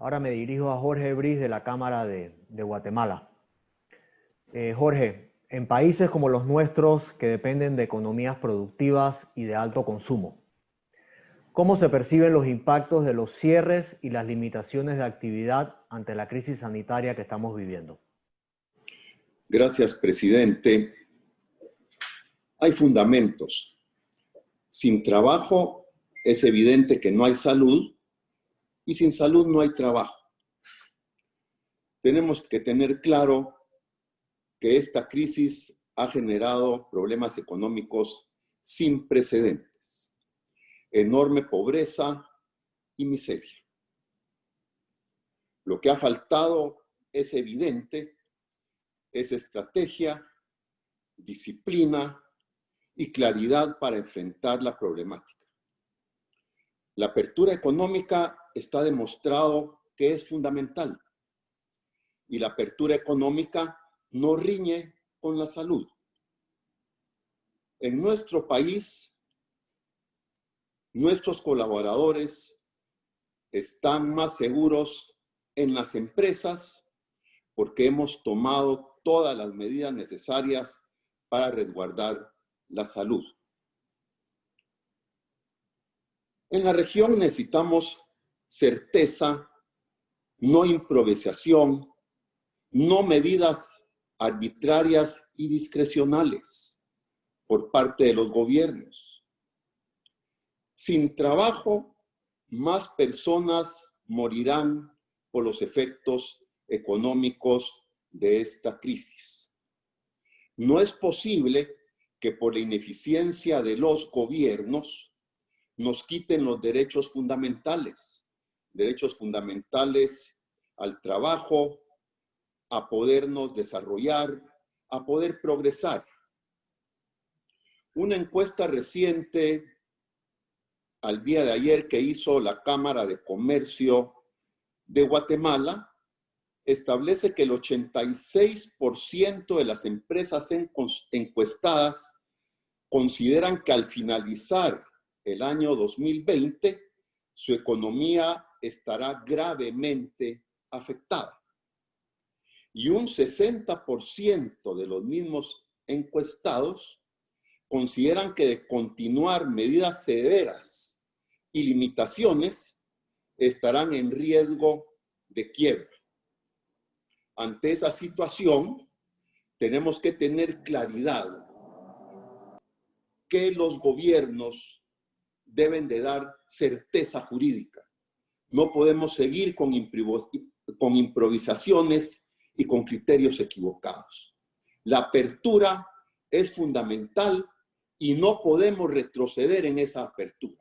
Ahora me dirijo a Jorge Briz de la Cámara de Guatemala. Jorge, en países como los nuestros que dependen de economías productivas y de alto consumo, ¿cómo se perciben los impactos de los cierres y las limitaciones de actividad ante la crisis sanitaria que estamos viviendo? Gracias, presidente. Hay fundamentos Sin trabajo es evidente que no hay salud y sin salud no hay trabajo. Tenemos que tener claro que esta crisis ha generado problemas económicos sin precedentes, enorme pobreza y miseria. Lo que ha faltado es evidente, es estrategia, disciplina y claridad para enfrentar la problemática. La apertura económica está demostrado que es fundamental y la apertura económica no riñe con la salud. En nuestro país, nuestros colaboradores están más seguros en las empresas porque hemos tomado todas las medidas necesarias para resguardar la salud. En la región necesitamos certeza, no improvisación, no medidas arbitrarias y discrecionales por parte de los gobiernos. Sin trabajo, más personas morirán por los efectos económicos de esta crisis. No es posible que por la ineficiencia de los gobiernos nos quiten los derechos fundamentales al trabajo, a podernos desarrollar, a poder progresar. Una encuesta reciente al día de ayer que hizo la Cámara de Comercio de Guatemala establece que el 86% de las empresas encuestadas consideran que al finalizar el año 2020 su economía estará gravemente afectada. Y un 60% de los mismos encuestados consideran que de continuar medidas severas y limitaciones estarán en riesgo de quiebra. Ante esa situación, tenemos que tener claridad que los gobiernos deben de dar certeza jurídica. No podemos seguir con improvisaciones y con criterios equivocados. La apertura es fundamental y no podemos retroceder en esa apertura.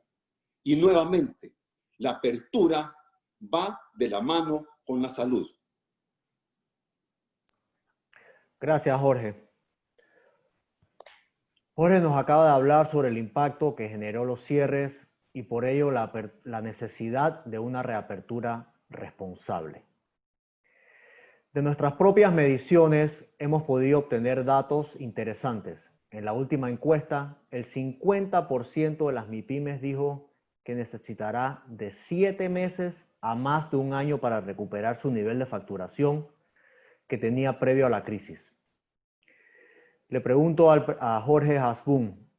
Y nuevamente, la apertura va de la mano con la salud. Gracias, Jorge. Jorge nos acaba de hablar sobre el impacto que generó los cierres y por ello la necesidad de una reapertura responsable. De nuestras propias mediciones hemos podido obtener datos interesantes. En la última encuesta, el 50% de las MIPYMES dijo que necesitará de 7 meses a más de un año para recuperar su nivel de facturación que tenía previo a la crisis. Le pregunto a Jorge Hasbún.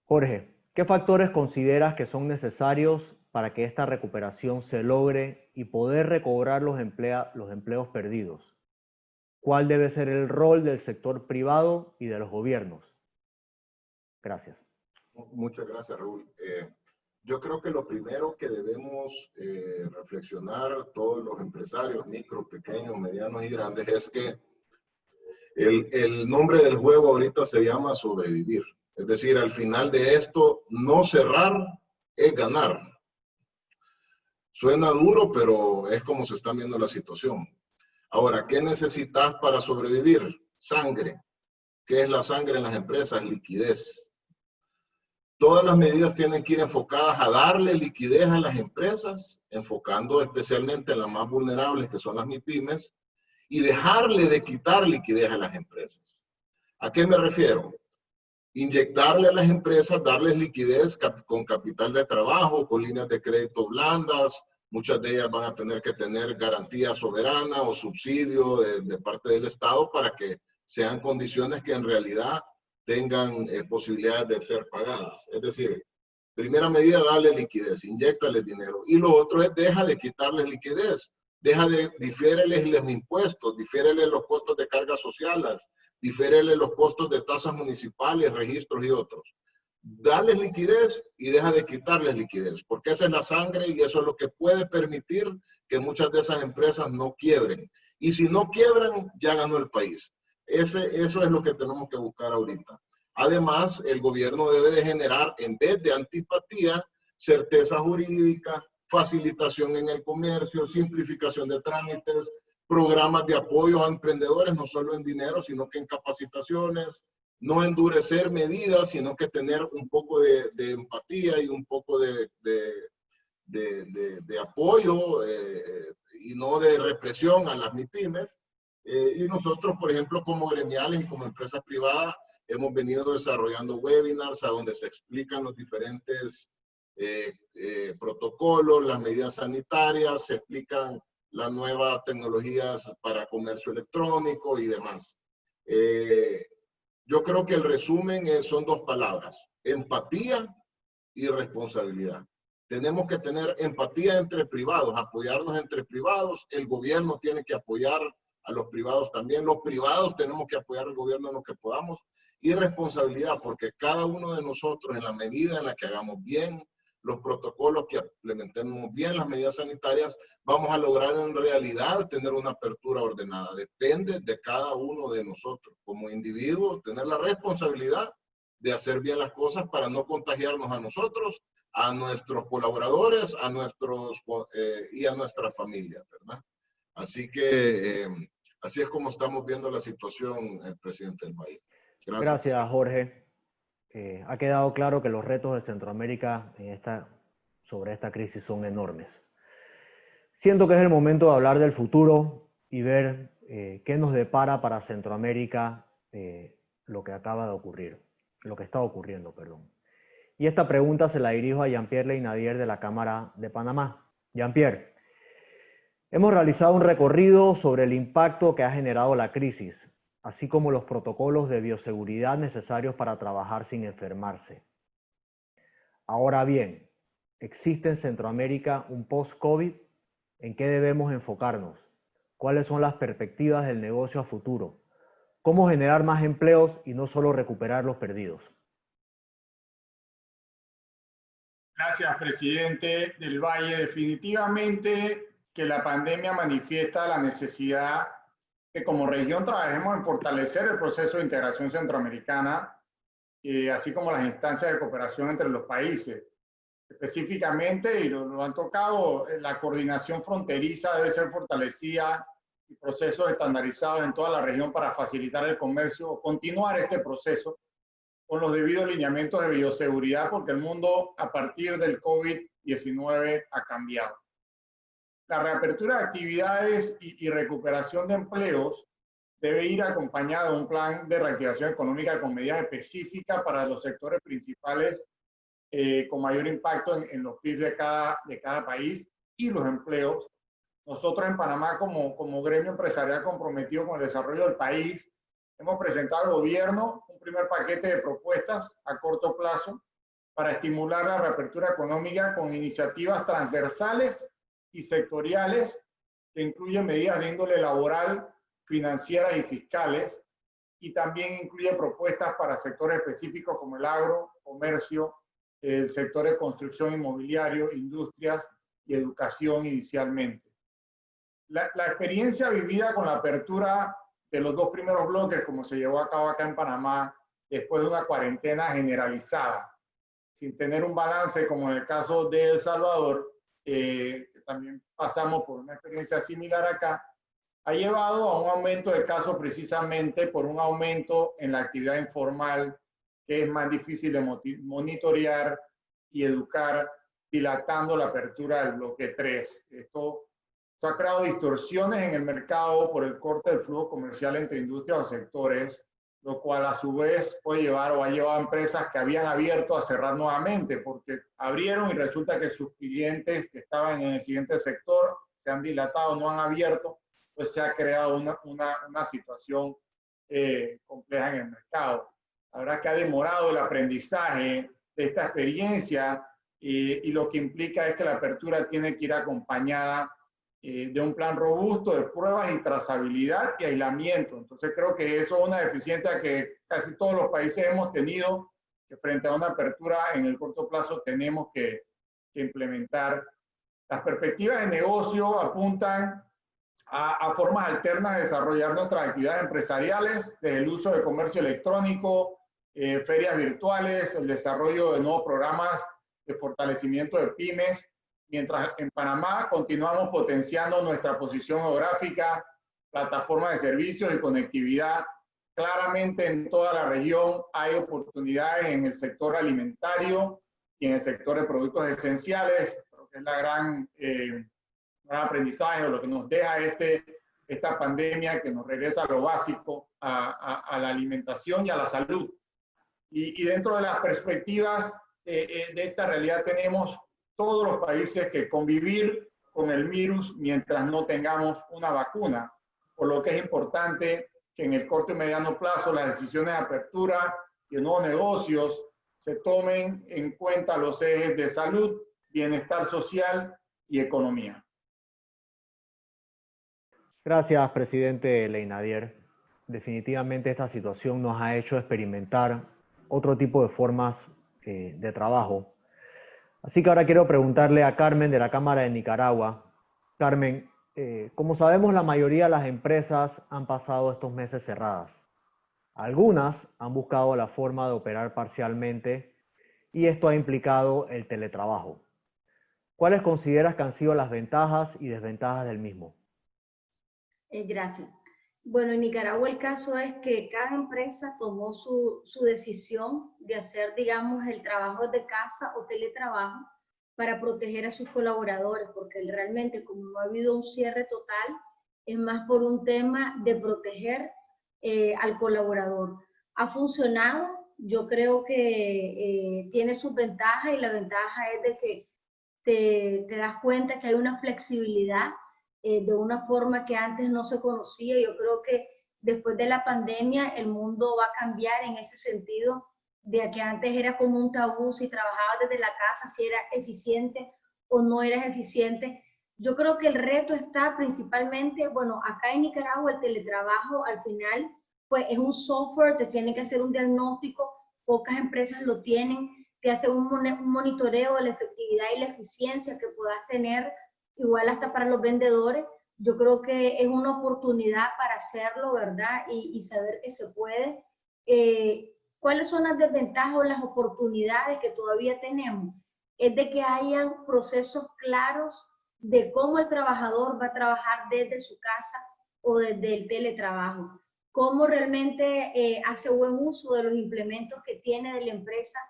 Jorge, ¿qué factores consideras que son necesarios para que esta recuperación se logre y poder recobrar los empleos perdidos? ¿Cuál debe ser el rol del sector privado y de los gobiernos? Gracias. Muchas gracias, Raúl. Yo creo que lo primero que debemos reflexionar todos los empresarios, micro, pequeños, medianos y grandes, es que el nombre del juego ahorita se llama sobrevivir. Es decir, al final de esto, no cerrar es ganar. Suena duro, pero es como se está viendo la situación. Ahora, ¿qué necesitas para sobrevivir? Sangre. ¿Qué es la sangre en las empresas? Liquidez. Todas las medidas tienen que ir enfocadas a darle liquidez a las empresas, enfocando especialmente en las más vulnerables, que son las MIPYMES, y dejarle de quitar liquidez a las empresas. ¿A qué me refiero? Inyectarle a las empresas, darles liquidez con capital de trabajo, con líneas de crédito blandas. Muchas de ellas van a tener que tener garantía soberana o subsidio de parte del Estado para que sean condiciones que en realidad tengan posibilidades de ser pagadas. Es decir, primera medida, darle liquidez, inyéctale dinero. Y lo otro es, deja de quitarles liquidez. Difiéreles los impuestos, difiéreles los costos de cargas sociales, difiéreles los costos de tasas municipales, registros y otros. darles liquidez y deja de quitarles liquidez, porque esa es la sangre y eso es lo que puede permitir que muchas de esas empresas no quiebren. Y si no quiebran, ya ganó el país. Eso es lo que tenemos que buscar ahorita. Además, el gobierno debe de generar, en vez de antipatía, certeza jurídica, facilitación en el comercio, simplificación de trámites, programas de apoyo a emprendedores, no solo en dinero, sino que en capacitaciones, no endurecer medidas, sino que tener un poco de empatía y un poco de apoyo y no de represión a las MIPYMES. Y nosotros, por ejemplo, como gremiales y como empresas privadas, hemos venido desarrollando webinars a donde se explican los diferentes protocolos, las medidas sanitarias, se explican las nuevas tecnologías para comercio electrónico y demás. Yo creo que el resumen son dos palabras: empatía y responsabilidad. Tenemos que tener empatía entre privados, apoyarnos entre privados. El gobierno tiene que apoyar a los privados también. Los privados tenemos que apoyar al gobierno en lo que podamos. Y responsabilidad, porque cada uno de nosotros, en la medida en la que hagamos bien los protocolos, que implementemos bien las medidas sanitarias, vamos a lograr en realidad tener una apertura ordenada. Depende de cada uno de nosotros. Como individuos, tener la responsabilidad de hacer bien las cosas para no contagiarnos a nosotros, a nuestros colaboradores, a nuestros y a nuestras familias, ¿verdad? Así que así es como estamos viendo la situación, presidente del país. Gracias. Gracias, Jorge. Ha quedado claro que los retos de Centroamérica sobre esta crisis son enormes. Siento que es el momento de hablar del futuro y ver qué nos depara para Centroamérica lo que acaba de ocurrir, lo que está ocurriendo, perdón. Y esta pregunta se la dirijo a Jean-Pierre Leinadier de la Cámara de Panamá. Jean-Pierre, hemos realizado un recorrido sobre el impacto que ha generado la crisis, así como los protocolos de bioseguridad necesarios para trabajar sin enfermarse. Ahora bien, ¿existe en Centroamérica un post-COVID? ¿En qué debemos enfocarnos? ¿Cuáles son las perspectivas del negocio a futuro? ¿Cómo generar más empleos y no solo recuperar los perdidos? Gracias, presidente del Valle. Definitivamente que la pandemia manifiesta la necesidad que como región trabajemos en fortalecer el proceso de integración centroamericana, así como las instancias de cooperación entre los países. Específicamente, y lo han tocado, la coordinación fronteriza debe ser fortalecida y procesos estandarizados en toda la región para facilitar el comercio o continuar este proceso con los debidos lineamientos de bioseguridad, porque el mundo a partir del COVID-19 ha cambiado. La reapertura de actividades y recuperación de empleos debe ir acompañada de un plan de reactivación económica con medidas específicas para los sectores principales con mayor impacto en los PIB de cada país y los empleos. Nosotros en Panamá, como gremio empresarial comprometido con el desarrollo del país, hemos presentado al gobierno un primer paquete de propuestas a corto plazo para estimular la reapertura económica con iniciativas transversales y sectoriales que incluyen medidas de índole laboral, financieras y fiscales, y también incluye propuestas para sectores específicos como el agro, comercio, el sector de construcción inmobiliario, industrias y educación inicialmente. La experiencia vivida con la apertura de los dos primeros bloques, como se llevó a cabo acá en Panamá, después de una cuarentena generalizada, sin tener un balance como en el caso de El Salvador, que también pasamos por una experiencia similar acá, ha llevado a un aumento de casos precisamente por un aumento en la actividad informal, que es más difícil de monitorear y educar, dilatando la apertura del bloque 3. Esto ha creado distorsiones en el mercado por el corte del flujo comercial entre industrias o sectores, lo cual a su vez puede llevar o ha llevado a empresas que habían abierto a cerrar nuevamente, porque abrieron y resulta que sus clientes que estaban en el siguiente sector se han dilatado, no han abierto, pues se ha creado una situación compleja en el mercado. La verdad que ha demorado el aprendizaje de esta experiencia y lo que implica es que la apertura tiene que ir acompañada de un plan robusto de pruebas y trazabilidad y aislamiento. Entonces creo que eso es una deficiencia que casi todos los países hemos tenido que frente a una apertura en el corto plazo tenemos que implementar. Las perspectivas de negocio apuntan a formas alternas de desarrollar nuestras actividades empresariales, desde el uso de comercio electrónico, ferias virtuales, el desarrollo de nuevos programas de fortalecimiento de pymes, mientras en Panamá continuamos potenciando nuestra posición geográfica, plataformas de servicios y conectividad. Claramente en toda la región hay oportunidades en el sector alimentario y en el sector de productos esenciales. Creo que es la gran aprendizaje o lo que nos deja esta pandemia, que nos regresa a lo básico, a la alimentación y a la salud. Y dentro de las perspectivas de esta realidad tenemos todos los países que convivir con el virus mientras no tengamos una vacuna, por lo que es importante que en el corto y mediano plazo las decisiones de apertura y de nuevos negocios se tomen en cuenta los ejes de salud, bienestar social y economía. Gracias, presidente Leinadier. Definitivamente esta situación nos ha hecho experimentar otro tipo de formas de trabajo. Así que ahora quiero preguntarle a Carmen de la Cámara de Nicaragua. Carmen, como sabemos, la mayoría de las empresas han pasado estos meses cerradas. Algunas han buscado la forma de operar parcialmente y esto ha implicado el teletrabajo. ¿Cuáles consideras que han sido las ventajas y desventajas del mismo? Gracias. Bueno, en Nicaragua el caso es que cada empresa tomó su decisión de hacer, digamos, el trabajo de casa o teletrabajo para proteger a sus colaboradores, porque realmente como no ha habido un cierre total, es más por un tema de proteger al colaborador. Ha funcionado, yo creo que tiene sus ventajas, y la ventaja es de que te das cuenta que hay una flexibilidad de una forma que antes no se conocía. Yo creo que después de la pandemia el mundo va a cambiar en ese sentido, de que antes era como un tabú si trabajabas desde la casa, si eras eficiente o no eras eficiente. Yo creo que el reto está principalmente, bueno, acá en Nicaragua el teletrabajo al final pues es un software, te tienen que hacer un diagnóstico, pocas empresas lo tienen, te hacen un monitoreo de la efectividad y la eficiencia que puedas tener, igual hasta para los vendedores. Yo creo que es una oportunidad para hacerlo, ¿verdad? Y saber que se puede. ¿Cuáles son las desventajas o las oportunidades que todavía tenemos? Es de que hayan procesos claros de cómo el trabajador va a trabajar desde su casa o desde el teletrabajo, cómo realmente hace buen uso de los implementos que tiene de la empresa,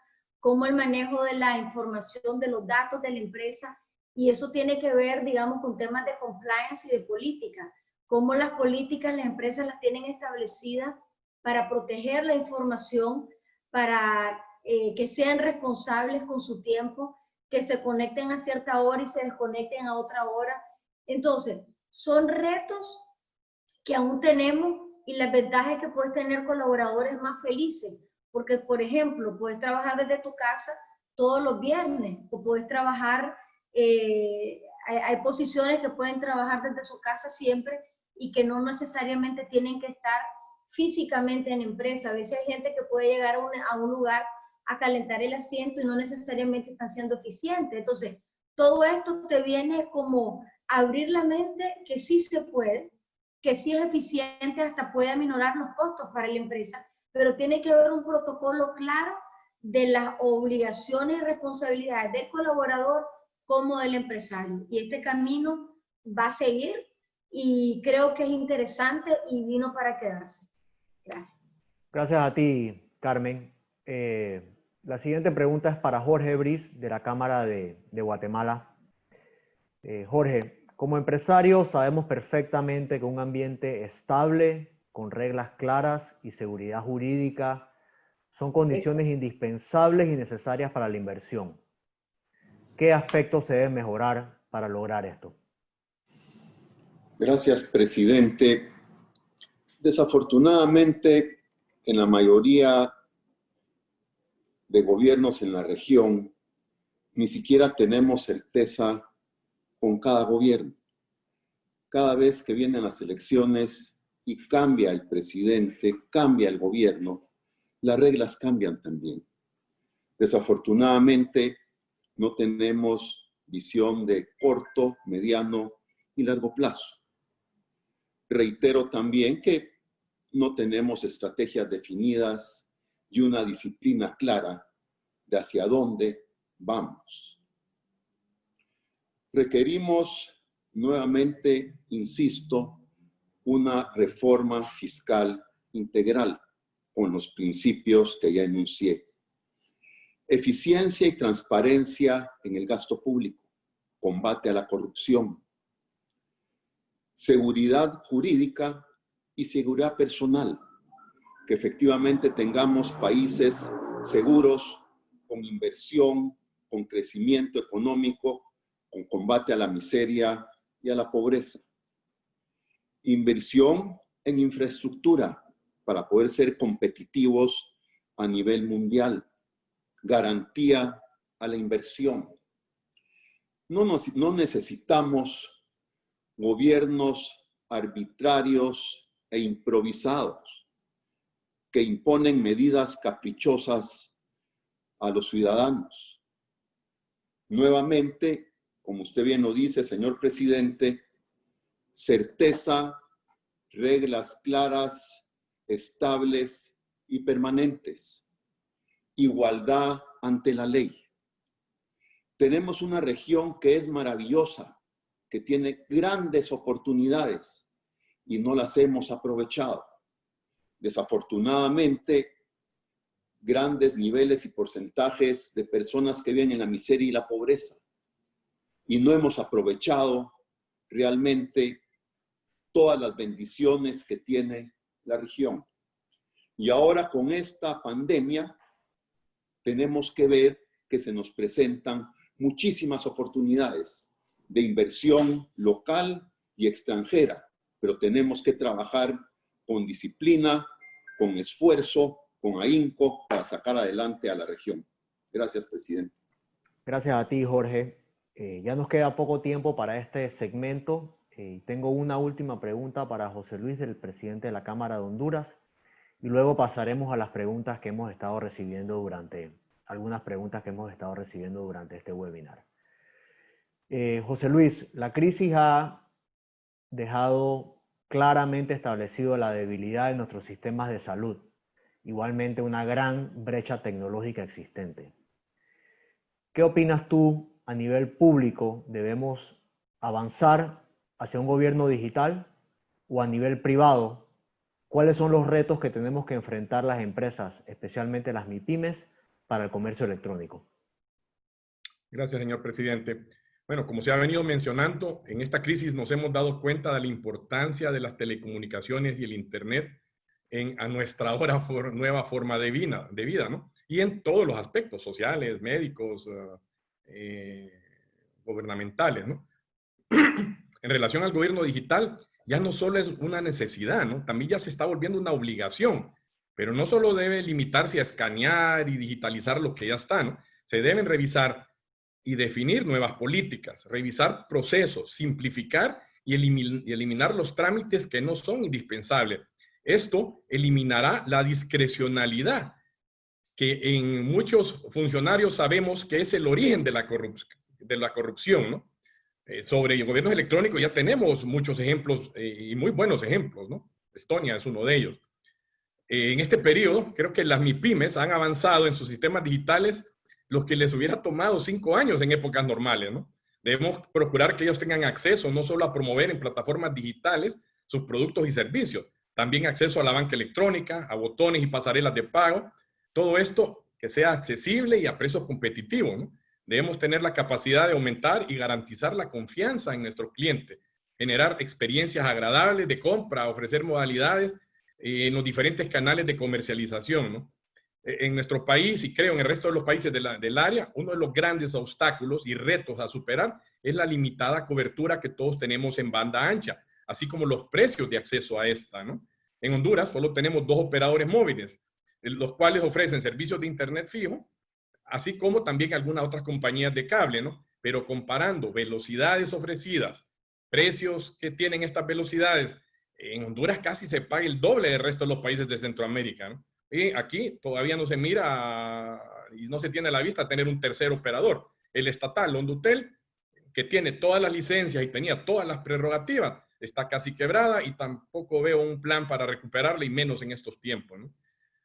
cómo el manejo de la información, de los datos de la empresa. Y eso tiene que ver, digamos, con temas de compliance y de política. Cómo las políticas las empresas las tienen establecidas para proteger la información, para que sean responsables con su tiempo, que se conecten a cierta hora y se desconecten a otra hora. Entonces, son retos que aún tenemos, y las ventajas es que puedes tener colaboradores más felices. Porque, por ejemplo, puedes trabajar desde tu casa todos los viernes, o puedes trabajar... hay posiciones que pueden trabajar desde su casa siempre y que no necesariamente tienen que estar físicamente en empresa. A veces hay gente que puede llegar a un lugar a calentar el asiento y no necesariamente están siendo eficientes. Entonces, todo esto te viene como abrir la mente que sí se puede, que sí es eficiente, hasta puede aminorar los costos para la empresa, pero tiene que haber un protocolo claro de las obligaciones y responsabilidades del colaborador como del empresario. Y este camino va a seguir y creo que es interesante y vino para quedarse. Gracias. Gracias a ti, Carmen. La siguiente pregunta es para Jorge Briz, de la Cámara de Guatemala. Jorge, como empresario sabemos perfectamente que un ambiente estable, con reglas claras y seguridad jurídica son condiciones indispensables y necesarias para la inversión. ¿Qué aspectos se deben mejorar para lograr esto? Gracias, presidente. Desafortunadamente, en la mayoría de gobiernos en la región, ni siquiera tenemos certeza con cada gobierno. Cada vez que vienen las elecciones y cambia el presidente, cambia el gobierno, las reglas cambian también. Desafortunadamente, no tenemos visión de corto, mediano y largo plazo. Reitero también que no tenemos estrategias definidas y una disciplina clara de hacia dónde vamos. Requerimos nuevamente, insisto, una reforma fiscal integral con los principios que ya enuncié. Eficiencia y transparencia en el gasto público, combate a la corrupción, seguridad jurídica y seguridad personal, que efectivamente tengamos países seguros, con inversión, con crecimiento económico, con combate a la miseria y a la pobreza. Inversión en infraestructura para poder ser competitivos a nivel mundial. Garantía a la inversión. No necesitamos gobiernos arbitrarios e improvisados que imponen medidas caprichosas a los ciudadanos. Nuevamente, como usted bien lo dice, señor presidente, certeza, reglas claras, estables y permanentes. Igualdad ante la ley. Tenemos una región que es maravillosa, que tiene grandes oportunidades y no las hemos aprovechado. Desafortunadamente, grandes niveles y porcentajes de personas que viven en la miseria y la pobreza. Y no hemos aprovechado realmente todas las bendiciones que tiene la región. Y ahora con esta pandemia tenemos que ver que se nos presentan muchísimas oportunidades de inversión local y extranjera, pero tenemos que trabajar con disciplina, con esfuerzo, con ahínco para sacar adelante a la región. Gracias, presidente. Gracias a ti, Jorge. Ya nos queda poco tiempo para este segmento. Tengo una última pregunta para José Luis, el presidente de la Cámara de Honduras, y luego pasaremos a las preguntas que hemos estado recibiendo durante este webinar. José Luis, la crisis ha dejado claramente establecido la debilidad de nuestros sistemas de salud, igualmente una gran brecha tecnológica existente. ¿Qué opinas tú a nivel público? ¿Debemos avanzar hacia un gobierno digital o a nivel privado? ¿Cuáles son los retos que tenemos que enfrentar las empresas, especialmente las MIPYMES, para el comercio electrónico? Gracias, señor presidente. Bueno, como se ha venido mencionando, en esta crisis nos hemos dado cuenta de la importancia de las telecomunicaciones y el Internet a nuestra ahora nueva forma de vida, ¿no? Y en todos los aspectos, sociales, médicos, gubernamentales, ¿no? En relación al gobierno digital, ya no solo es una necesidad, ¿no? También ya se está volviendo una obligación, pero no solo debe limitarse a escanear y digitalizar lo que ya está, ¿no? Se deben revisar y definir nuevas políticas, revisar procesos, simplificar y eliminar los trámites que no son indispensables. Esto eliminará la discrecionalidad, que en muchos funcionarios sabemos que es el origen de la corrupción, ¿no? Sobre gobiernos electrónicos ya tenemos muchos ejemplos y muy buenos ejemplos, ¿no? Estonia es uno de ellos. En este periodo, creo que las MIPYMES han avanzado en sus sistemas digitales lo que les hubiera tomado 5 años en épocas normales, ¿no? Debemos procurar que ellos tengan acceso no solo a promover en plataformas digitales sus productos y servicios, también acceso a la banca electrónica, a botones y pasarelas de pago. Todo esto que sea accesible y a precios competitivos, ¿no? Debemos tener la capacidad de aumentar y garantizar la confianza en nuestros clientes, generar experiencias agradables de compra, ofrecer modalidades en los diferentes canales de comercialización, ¿no? En nuestro país, y creo en el resto de los países del área, uno de los grandes obstáculos y retos a superar es la limitada cobertura que todos tenemos en banda ancha, así como los precios de acceso a esta, ¿no? En Honduras solo tenemos 2 operadores móviles, los cuales ofrecen servicios de internet fijo, así como también algunas otras compañías de cable, ¿no? Pero comparando velocidades ofrecidas, precios que tienen estas velocidades, en Honduras casi se paga el doble del resto de los países de Centroamérica, ¿no? Y aquí todavía no se mira y no se tiene a la vista tener un tercer operador. El estatal, Hondutel, que tiene todas las licencias y tenía todas las prerrogativas, está casi quebrada y tampoco veo un plan para recuperarla, y menos en estos tiempos, ¿no?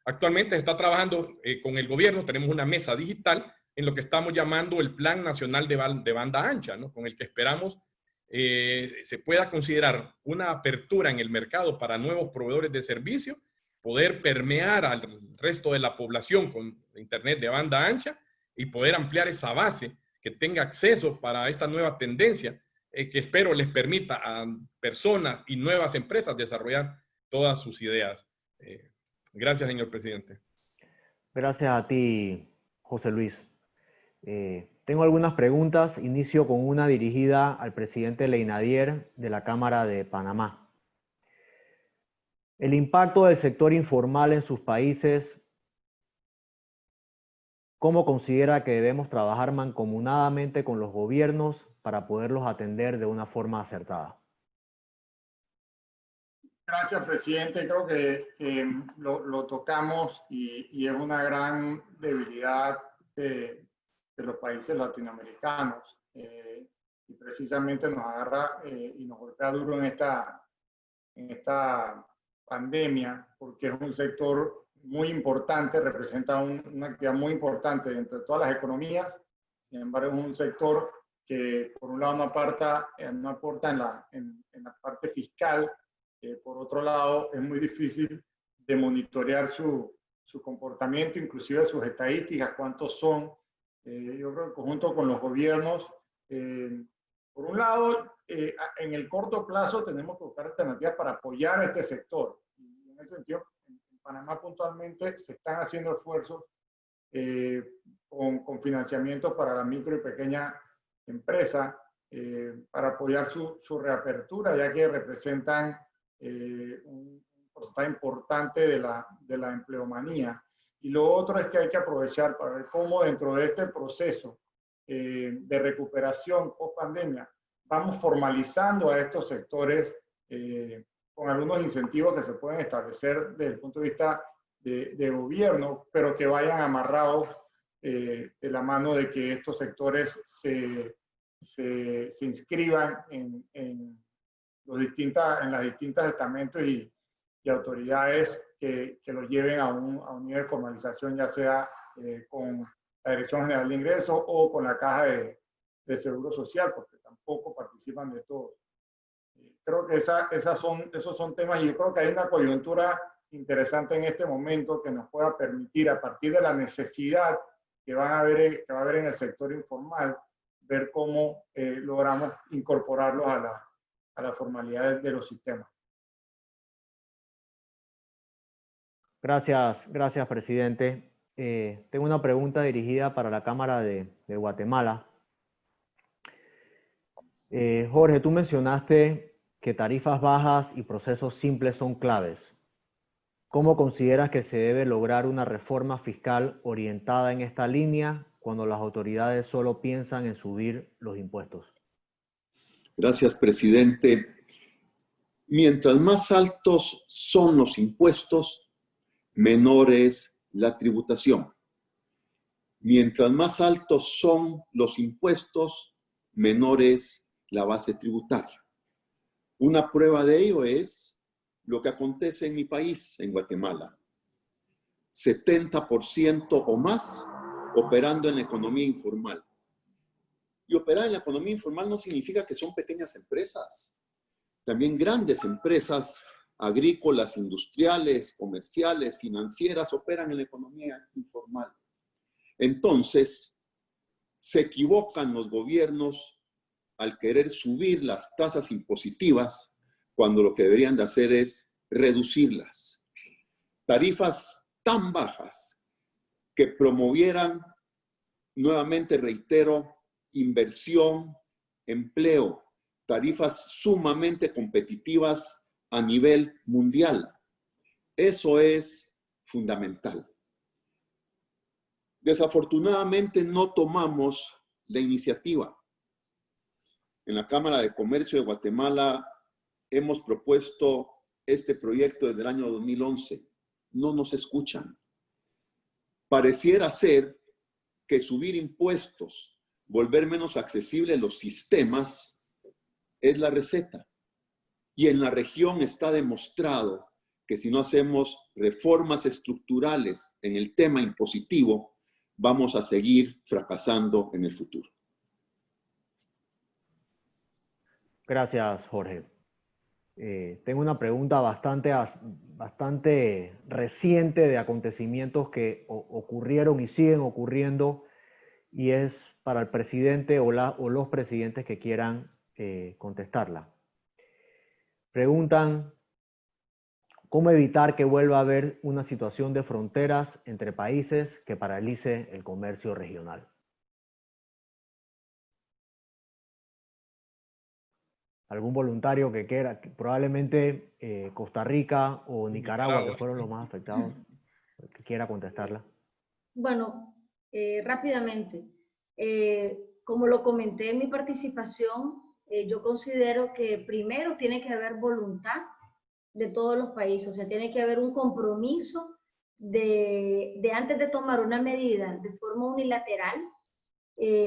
Actualmente se está trabajando con el gobierno, tenemos una mesa digital en lo que estamos llamando el Plan Nacional de Banda Ancha, ¿no? Con el que esperamos se pueda considerar una apertura en el mercado para nuevos proveedores de servicio, poder permear al resto de la población con internet de banda ancha y poder ampliar esa base que tenga acceso para esta nueva tendencia que espero les permita a personas y nuevas empresas desarrollar todas sus ideas. Gracias, señor presidente. Gracias a ti, José Luis. Tengo algunas preguntas. Inicio con una dirigida al presidente Leinadier de la Cámara de Panamá. El impacto del sector informal en sus países, ¿cómo considera que debemos trabajar mancomunadamente con los gobiernos para poderlos atender de una forma acertada? Gracias, presidente. Creo que lo tocamos y es una gran debilidad de los países latinoamericanos. Y precisamente nos agarra y nos golpea duro en esta pandemia, porque es un sector muy importante, representa una actividad muy importante dentro de todas las economías. Sin embargo, es un sector que por un lado no aporta en la parte fiscal. Por otro lado, es muy difícil de monitorear su comportamiento, inclusive sus estadísticas, cuántos son. Yo creo que junto con los gobiernos, por un lado, en el corto plazo tenemos que buscar alternativas para apoyar a este sector. Y en ese sentido, en Panamá puntualmente se están haciendo esfuerzos con financiamiento para la micro y pequeña empresa para apoyar su reapertura, ya que representan un porcentaje importante de la empleomanía. Y lo otro es que hay que aprovechar para ver cómo dentro de este proceso de recuperación post pandemia vamos formalizando a estos sectores con algunos incentivos que se pueden establecer desde el punto de vista de gobierno, pero que vayan amarrados de la mano de que estos sectores se inscriban en las distintas estamentos y autoridades que los lleven a un nivel de formalización, ya sea con la Dirección General de Ingresos o con la Caja de Seguro Social, porque tampoco participan de esto. Creo que esos son temas, y yo creo que hay una coyuntura interesante en este momento que nos pueda permitir, a partir de la necesidad que va a haber en el sector informal, ver cómo logramos incorporarlos a la formalidad de los sistemas. Gracias, presidente. Tengo una pregunta dirigida para la Cámara de Guatemala. Jorge, tú mencionaste que tarifas bajas y procesos simples son claves. ¿Cómo consideras que se debe lograr una reforma fiscal orientada en esta línea cuando las autoridades solo piensan en subir los impuestos? Gracias, presidente. Mientras más altos son los impuestos, menor es la tributación. Mientras más altos son los impuestos, menor es la base tributaria. Una prueba de ello es lo que acontece en mi país, en Guatemala. 70% o más operando en la economía informal. Y operar en la economía informal no significa que son pequeñas empresas. También grandes empresas agrícolas, industriales, comerciales, financieras operan en la economía informal. Entonces, se equivocan los gobiernos al querer subir las tasas impositivas cuando lo que deberían de hacer es reducirlas. Tarifas tan bajas que promovieran, nuevamente reitero, inversión, empleo, tarifas sumamente competitivas a nivel mundial. Eso es fundamental. Desafortunadamente no tomamos la iniciativa. En la Cámara de Comercio de Guatemala hemos propuesto este proyecto desde el año 2011. No nos escuchan. Pareciera ser que subir impuestos, volver menos accesibles los sistemas, es la receta. Y en la región está demostrado que si no hacemos reformas estructurales en el tema impositivo, vamos a seguir fracasando en el futuro. Gracias, Jorge. Tengo una pregunta bastante reciente de acontecimientos que ocurrieron y siguen ocurriendo, y es para el presidente o los presidentes que quieran contestarla. Preguntan, ¿cómo evitar que vuelva a haber una situación de fronteras entre países que paralice el comercio regional? ¿Algún voluntario que quiera? Probablemente Costa Rica o Nicaragua, que fueron los más afectados, que quiera contestarla. Bueno, rápidamente. Como lo comenté en mi participación, yo considero que primero tiene que haber voluntad de todos los países, o sea, tiene que haber un compromiso de antes de tomar una medida de forma unilateral,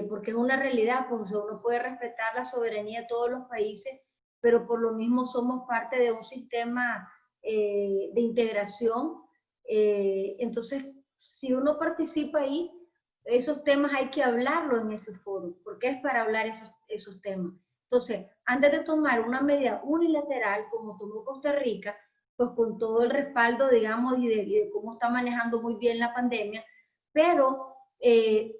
porque es una realidad, pues uno puede respetar la soberanía de todos los países, pero por lo mismo somos parte de un sistema de integración. Entonces, si uno participa ahí, esos temas hay que hablarlo en ese foro, porque es para hablar esos temas. Entonces, antes de tomar una medida unilateral, como tomó Costa Rica, pues con todo el respaldo, digamos, y de cómo está manejando muy bien la pandemia, pero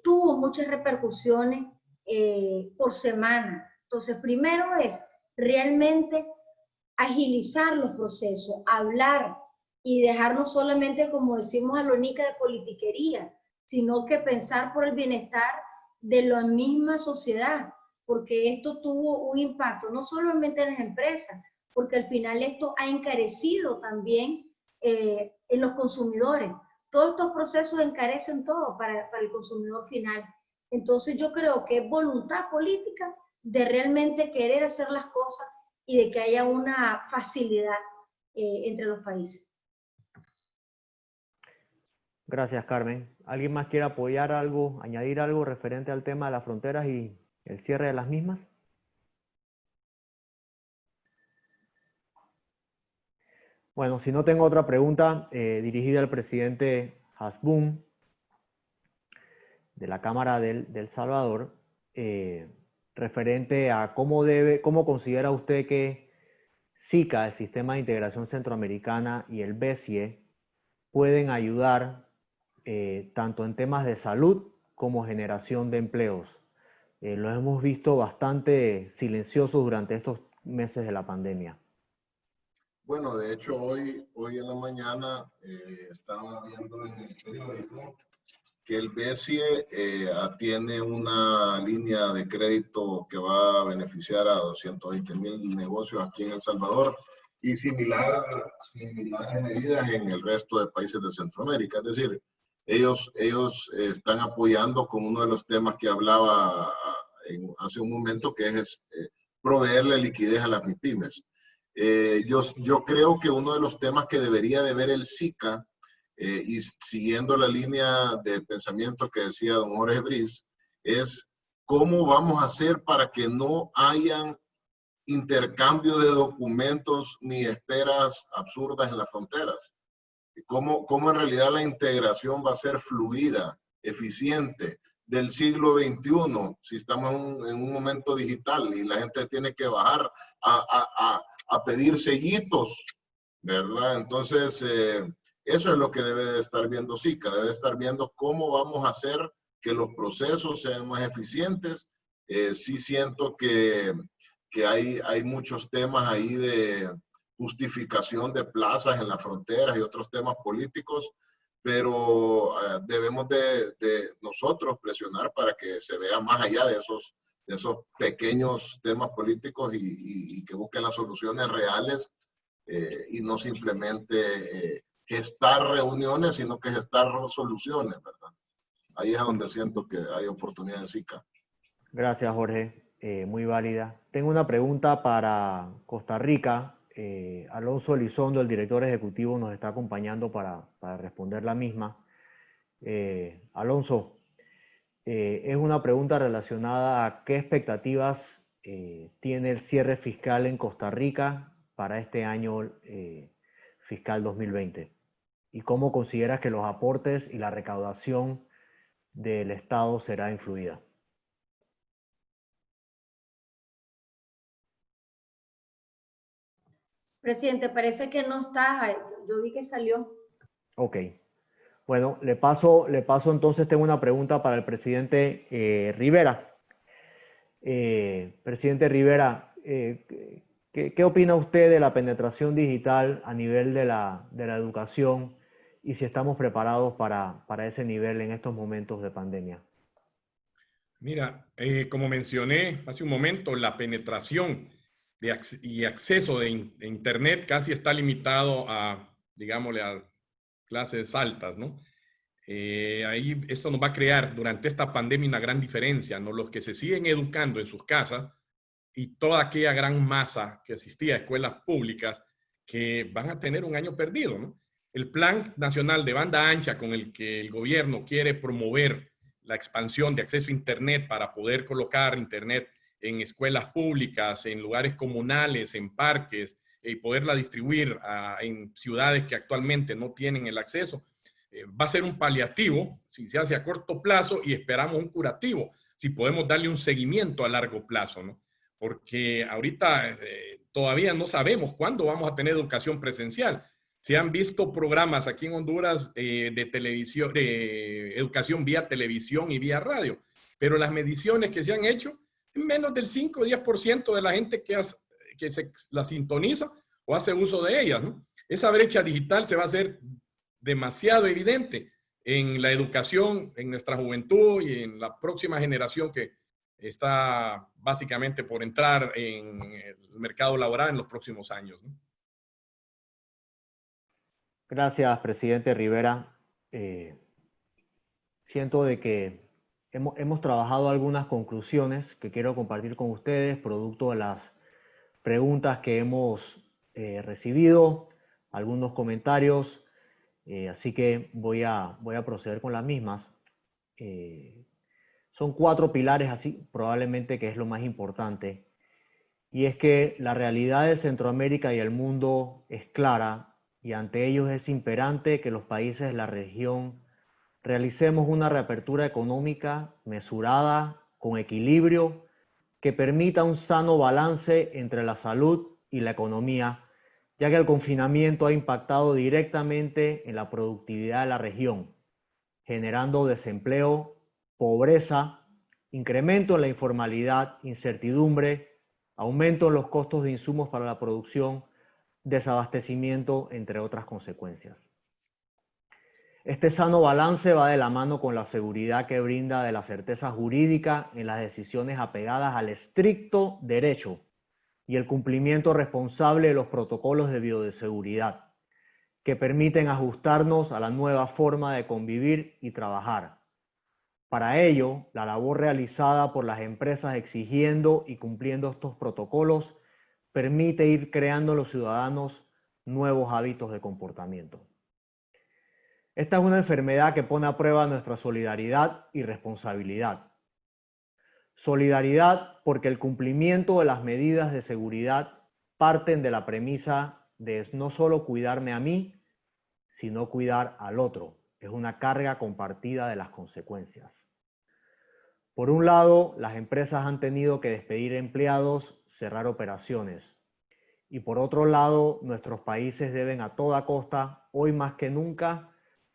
tuvo muchas repercusiones por semana. Entonces, primero es realmente agilizar los procesos, hablar y dejarnos solamente, como decimos a Lonica, de politiquería, sino que pensar por el bienestar de la misma sociedad, porque esto tuvo un impacto no solamente en las empresas, porque al final esto ha encarecido también en los consumidores. Todos estos procesos encarecen todo para el consumidor final. Entonces yo creo que es voluntad política de realmente querer hacer las cosas y de que haya una facilidad entre los países. Gracias, Carmen. ¿Alguien más quiere apoyar algo, añadir algo referente al tema de las fronteras y el cierre de las mismas? Bueno, si no, tengo otra pregunta dirigida al presidente Hasbún de la Cámara del Salvador, referente a cómo considera usted que SICA, el Sistema de Integración Centroamericana, y el BCE pueden ayudar tanto en temas de salud como generación de empleos. Los hemos visto bastante silenciosos durante estos meses de la pandemia. Bueno, de hecho, hoy en la mañana estaba viendo en el periódico que el BCE tiene una línea de crédito que va a beneficiar a 220,000 negocios aquí en El Salvador y similares medidas en el resto de países de Centroamérica. Es decir, ellos están apoyando con uno de los temas que hablaba hace un momento, que es proveerle liquidez a las MIPYMES. Yo creo que uno de los temas que debería de ver el SICA, y siguiendo la línea de pensamiento que decía don Jorge Briz, es cómo vamos a hacer para que no hayan intercambio de documentos ni esperas absurdas en las fronteras. Cómo en realidad la integración va a ser fluida, eficiente, del siglo XXI, si estamos en un momento digital y la gente tiene que bajar a pedir sellitos, ¿verdad? Entonces, eso es lo que debe de estar viendo SICA, debe de estar viendo cómo vamos a hacer que los procesos sean más eficientes. Sí siento que hay muchos temas ahí de justificación de plazas en las fronteras y otros temas políticos, pero debemos de nosotros presionar para que se vea más allá de esos pequeños temas políticos y que busquen las soluciones reales y no simplemente gestar reuniones, sino que gestar soluciones, ¿verdad? Ahí es donde siento que hay oportunidad en SICA. Gracias, Jorge. Muy válida. Tengo una pregunta para Costa Rica. Alonso Elizondo, el director ejecutivo, nos está acompañando para responder la misma. Alonso, Es una pregunta relacionada a qué expectativas tiene el cierre fiscal en Costa Rica para este año fiscal 2020 y cómo consideras que los aportes y la recaudación del Estado será influida. Presidente, parece que no está, yo vi que salió. Ok. Bueno, le paso entonces, tengo una pregunta para el presidente Rivera. Presidente Rivera, ¿qué opina usted de la penetración digital a nivel de la educación y si estamos preparados para ese nivel en estos momentos de pandemia? Mira, como mencioné hace un momento, la penetración y acceso de Internet casi está limitado a, digámosle, a clases altas, ¿no? Ahí esto nos va a crear durante esta pandemia una gran diferencia, ¿no? Los que se siguen educando en sus casas y toda aquella gran masa que asistía a escuelas públicas que van a tener un año perdido, ¿no? El Plan Nacional de Banda Ancha con el que el gobierno quiere promover la expansión de acceso a Internet para poder colocar Internet en escuelas públicas, en lugares comunales, en parques, y poderla distribuir en ciudades que actualmente no tienen el acceso, va a ser un paliativo si se hace a corto plazo y esperamos un curativo si podemos darle un seguimiento a largo plazo, ¿no? Porque ahorita todavía no sabemos cuándo vamos a tener educación presencial. Se han visto programas aquí en Honduras de televisión, de educación vía televisión y vía radio, pero las mediciones que se han hecho, menos del 5 o 10% de la gente que se la sintoniza o hace uso de ellas, ¿no? Esa brecha digital se va a hacer demasiado evidente en la educación, en nuestra juventud y en la próxima generación que está básicamente por entrar en el mercado laboral en los próximos años, ¿no? Gracias, presidente Rivera. Siento de que hemos trabajado algunas conclusiones que quiero compartir con ustedes, producto de las preguntas que hemos recibido, algunos comentarios, así que voy a proceder con las mismas. Son 4 pilares, así probablemente que es lo más importante, y es que la realidad de Centroamérica y el mundo es clara y ante ellos es imperante que los países de la región realicemos una reapertura económica mesurada, con equilibrio, que permita un sano balance entre la salud y la economía, ya que el confinamiento ha impactado directamente en la productividad de la región, generando desempleo, pobreza, incremento en la informalidad, incertidumbre, aumento en los costos de insumos para la producción, desabastecimiento, entre otras consecuencias. Este sano balance va de la mano con la seguridad que brinda de la certeza jurídica en las decisiones apegadas al estricto derecho y el cumplimiento responsable de los protocolos de bioseguridad, que permiten ajustarnos a la nueva forma de convivir y trabajar. Para ello, la labor realizada por las empresas exigiendo y cumpliendo estos protocolos permite ir creando en los ciudadanos nuevos hábitos de comportamiento. Esta es una enfermedad que pone a prueba nuestra solidaridad y responsabilidad. Solidaridad porque el cumplimiento de las medidas de seguridad parten de la premisa de no solo cuidarme a mí, sino cuidar al otro. Es una carga compartida de las consecuencias. Por un lado, las empresas han tenido que despedir empleados, cerrar operaciones. Y por otro lado, nuestros países deben a toda costa, hoy más que nunca,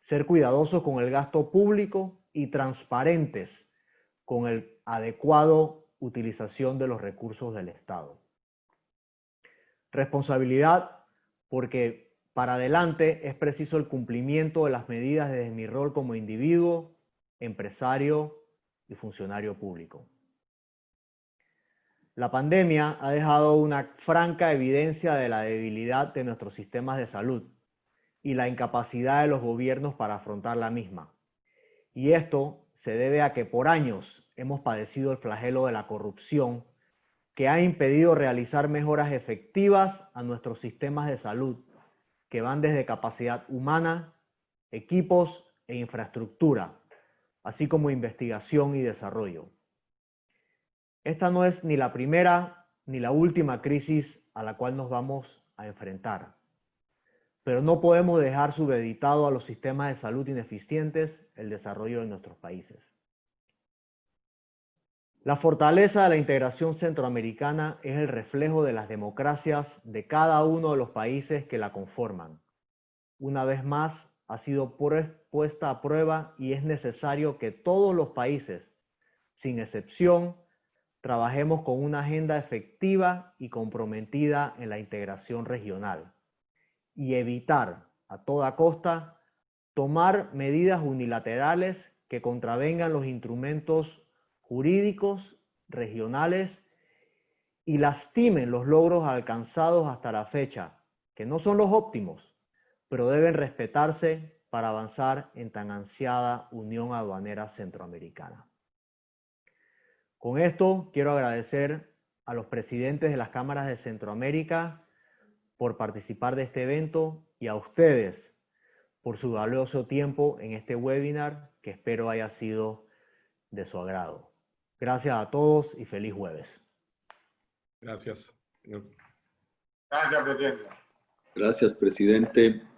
ser cuidadosos con el gasto público y transparentes con la adecuada utilización de los recursos del Estado. Responsabilidad porque para adelante es preciso el cumplimiento de las medidas desde mi rol como individuo, empresario y funcionario público. La pandemia ha dejado una franca evidencia de la debilidad de nuestros sistemas de salud y la incapacidad de los gobiernos para afrontar la misma. Y esto se debe a que por años hemos padecido el flagelo de la corrupción que ha impedido realizar mejoras efectivas a nuestros sistemas de salud, que van desde capacidad humana, equipos e infraestructura, así como investigación y desarrollo. Esta no es ni la primera ni la última crisis a la cual nos vamos a enfrentar, pero no podemos dejar supeditado a los sistemas de salud ineficientes el desarrollo de nuestros países. La fortaleza de la integración centroamericana es el reflejo de las democracias de cada uno de los países que la conforman. Una vez más, ha sido puesta a prueba y es necesario que todos los países, sin excepción, trabajemos con una agenda efectiva y comprometida en la integración regional y evitar a toda costa tomar medidas unilaterales que contravengan los instrumentos jurídicos regionales y lastimen los logros alcanzados hasta la fecha, que no son los óptimos, pero deben respetarse para avanzar en tan ansiada Unión Aduanera Centroamericana. Con esto quiero agradecer a los presidentes de las cámaras de Centroamérica por participar de este evento y a ustedes por su valioso tiempo en este webinar que espero haya sido de su agrado. Gracias a todos y feliz jueves. Gracias, señor. Gracias, presidente. Gracias, presidente.